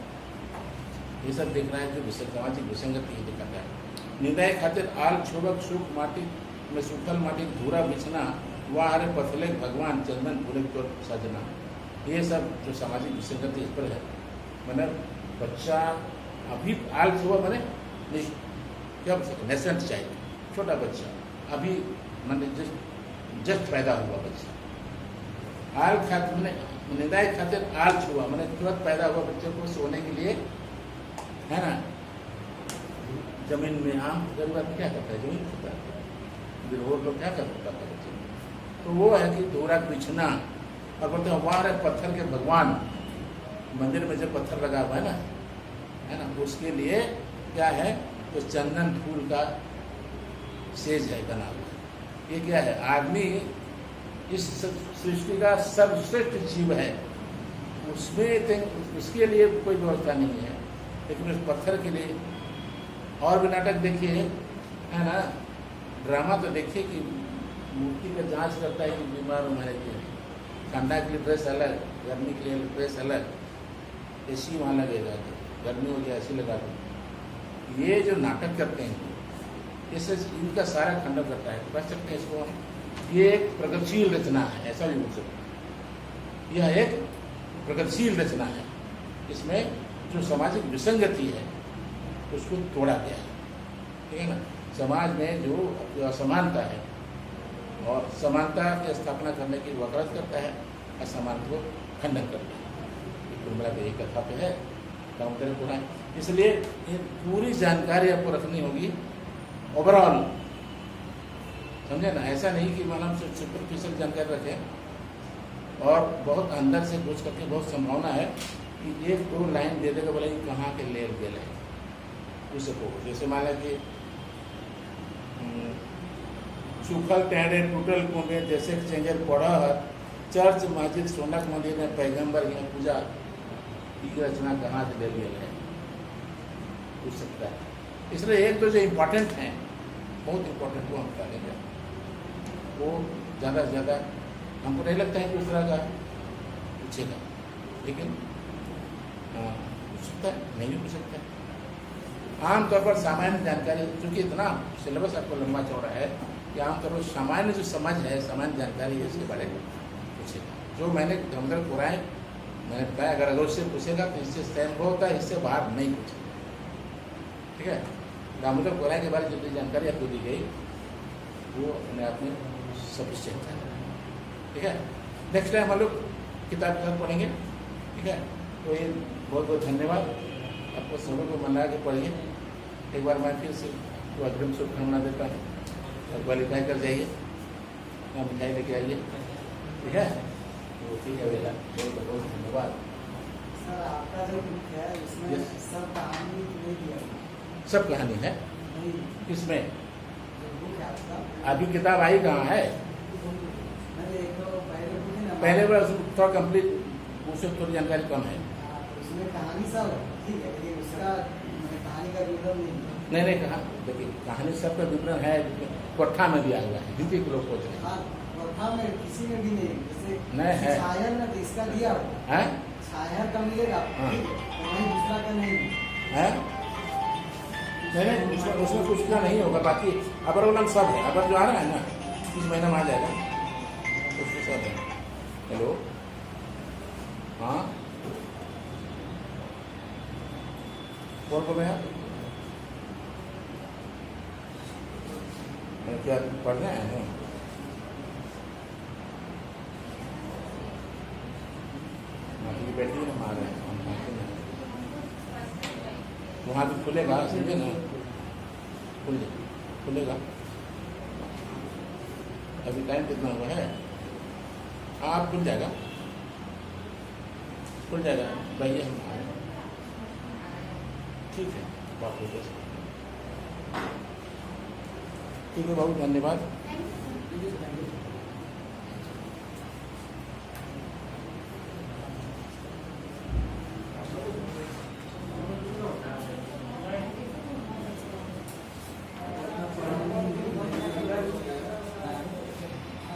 ये सब देख रहा है जो सामाजिक विसंगति ही दिखाता है। निंदाई खातिर आल छोबक सुख माटी में सूखल माटी धूरा बिछना, वाह हरे पथले भगवान चंदन पूरे तो सजना। ये सब जो सामाजिक विसंगति इस पर है। मैंने बच्चा अभी आल छुआ मैंने क्या नेसेंट चाइल्ड, छोटा बच्चा अभी मैंने जस्ट पैदा हुआ बच्चा, आल खातिर मैंने निंदाई खातिर आल छुआ मैंने तुरंत पैदा हुआ बच्चे को सोने के लिए, है ना। जमीन में आम गरीब आदमी क्या करता है, जमीन खाता है, और लोग क्या करता है बच्चे। तो वो है कि धूरा बिछना, और बोलते हैं वाह रे पत्थर के भगवान। मंदिर में जब पत्थर लगा हुआ है ना, उसके लिए क्या है तो चंदन फूल का सेज है बना हुआ। ये क्या है, आदमी इस सृष्टि का सर्वश्रेष्ठ जीव है, उसमें उसके लिए कोई व्यवस्था नहीं है। लेकिन उस पत्थर के लिए और भी नाटक देखिए, है ना, ड्रामा तो देखिए कि मूर्ति का जांच करता है कि बीमार हमारे लिए, ठंडा के लिए ड्रेस अलग, गर्मी के लिए ड्रेस अलग, एसी वहाँ लगेगा, गर्मी हो गया एसी लगा दो। ये जो नाटक करते हैं इससे इनका सारा खंडन करता है। कह सकते हैं इसको ये एक प्रगतिशील रचना है, ऐसा भी बोल सकते। यह एक प्रगतिशील रचना है, इसमें जो सामाजिक विसंगति है उसको तोड़ा गया है, ठीक है ना। समाज में जो असमानता है और समानता की स्थापना करने की वकालत करता है, असमानता को खंडन करता है। कुल मिला के एक कथा पे है काम करें पूरा। इसलिए ये पूरी जानकारी आपको रखनी होगी ओवरऑल, समझे ना। ऐसा नहीं कि मालूम से सुपरफिशियल जानकारी रखें और बहुत अंदर से पूछ करके बहुत संभावना है कि 1-2 लाइन दे देगा, बोले कहाँ के ले गए हैं उसको। जैसे मान लें कि सूखल टेढ़े टूटल कुंडे जैसे चेंजर पड़ा चर्च मस्जिद सोनक मंदिर में पैगंबर यहाँ पूजा की रचना कहाँ से ले गए है, पूछ सकता है। इसलिए एक तो जो इम्पोर्टेंट है, बहुत इम्पोर्टेंट, वो हम करेंगे, वो ज़्यादा से ज़्यादा हमको नहीं लगता है कि दूसरा का पूछेगा, लेकिन पूछ सकता है, नहीं भी पूछ सकता है। आमतौर पर सामान्य जानकारी, क्योंकि इतना सिलेबस आपको लंबा चौड़ा है कि आमतौर पर सामान्य जो समझ है, सामान्य जानकारी है, इसके बारे में पूछेगा। जो मैंने दामोदर कुरान मैंने बताया, अगर उससे पूछेगा तो इससे संभव होता है, इससे बाहर नहीं पूछेगा, ठीक है। दामोदर कुरान के बारे में जितनी जानकारी आपको दी गई वो अपने आप में सफिशिएंट है, ठीक है। नेक्स्ट टाइम हम लोग किताब के साथ पढ़ेंगे, ठीक है। तो ये बहुत बहुत धन्यवाद, आपको सभी को मना के पढ़िए। एक बार मैं फिर से तो अग्रिम शुभकामना देता हूँ और क्वालिफाई कर जाइए, मिठाई लेके आइए, ठीक है। तो ठीक है भैया, बहुत बहुत धन्यवाद। सर आपका जो बुक है उसमें सब कहानी नहीं दिया, सब कहानी है नहीं किसमें, जो बुक है आपका अभी किताब आई कहाँ है, नहीं एक तो पहले बुक है ना, पहले बार थोड़ा कंप्लीट, उससे थोड़ी जानकारी कम है। उसमें कहानी सब ठीक है, लेकिन उसका कहानी का विवरण नहीं। नहीं कहा, देखिए कहानी सब का विवरण है, कोठा में दिया हुआ है, हिंदी के लोग सोच रहे हैं। हाँ, कोठा में किसी में भी नहीं, जैसे नहीं है, छाया में तो इसका दिया हैं छाया का मिलेगा, हाँ। ठीक है, तो वहीं दूसरा का नहीं। हैं नहीं उसमें कुछ का नहीं होगा। बाकी अबर वाला सब है, अबर जो आ रहा है ना इस महीना में आ जाएगा, उसमें सब है। हेलो, हाँ कौन बोल रहे हैं आप, क्या पढ़ रहे हैं, ये बैठी है, हम आ रहे हैं, हम आते हैं वहाँ भी खुलेगा, समझे ना, खुलेगा। अभी टाइम कितना हुआ है, आप खुल जाएगा भैया, हम आ रहे हैं, ठीक है, बात हो जाए, ठीक है, बहुत धन्यवाद।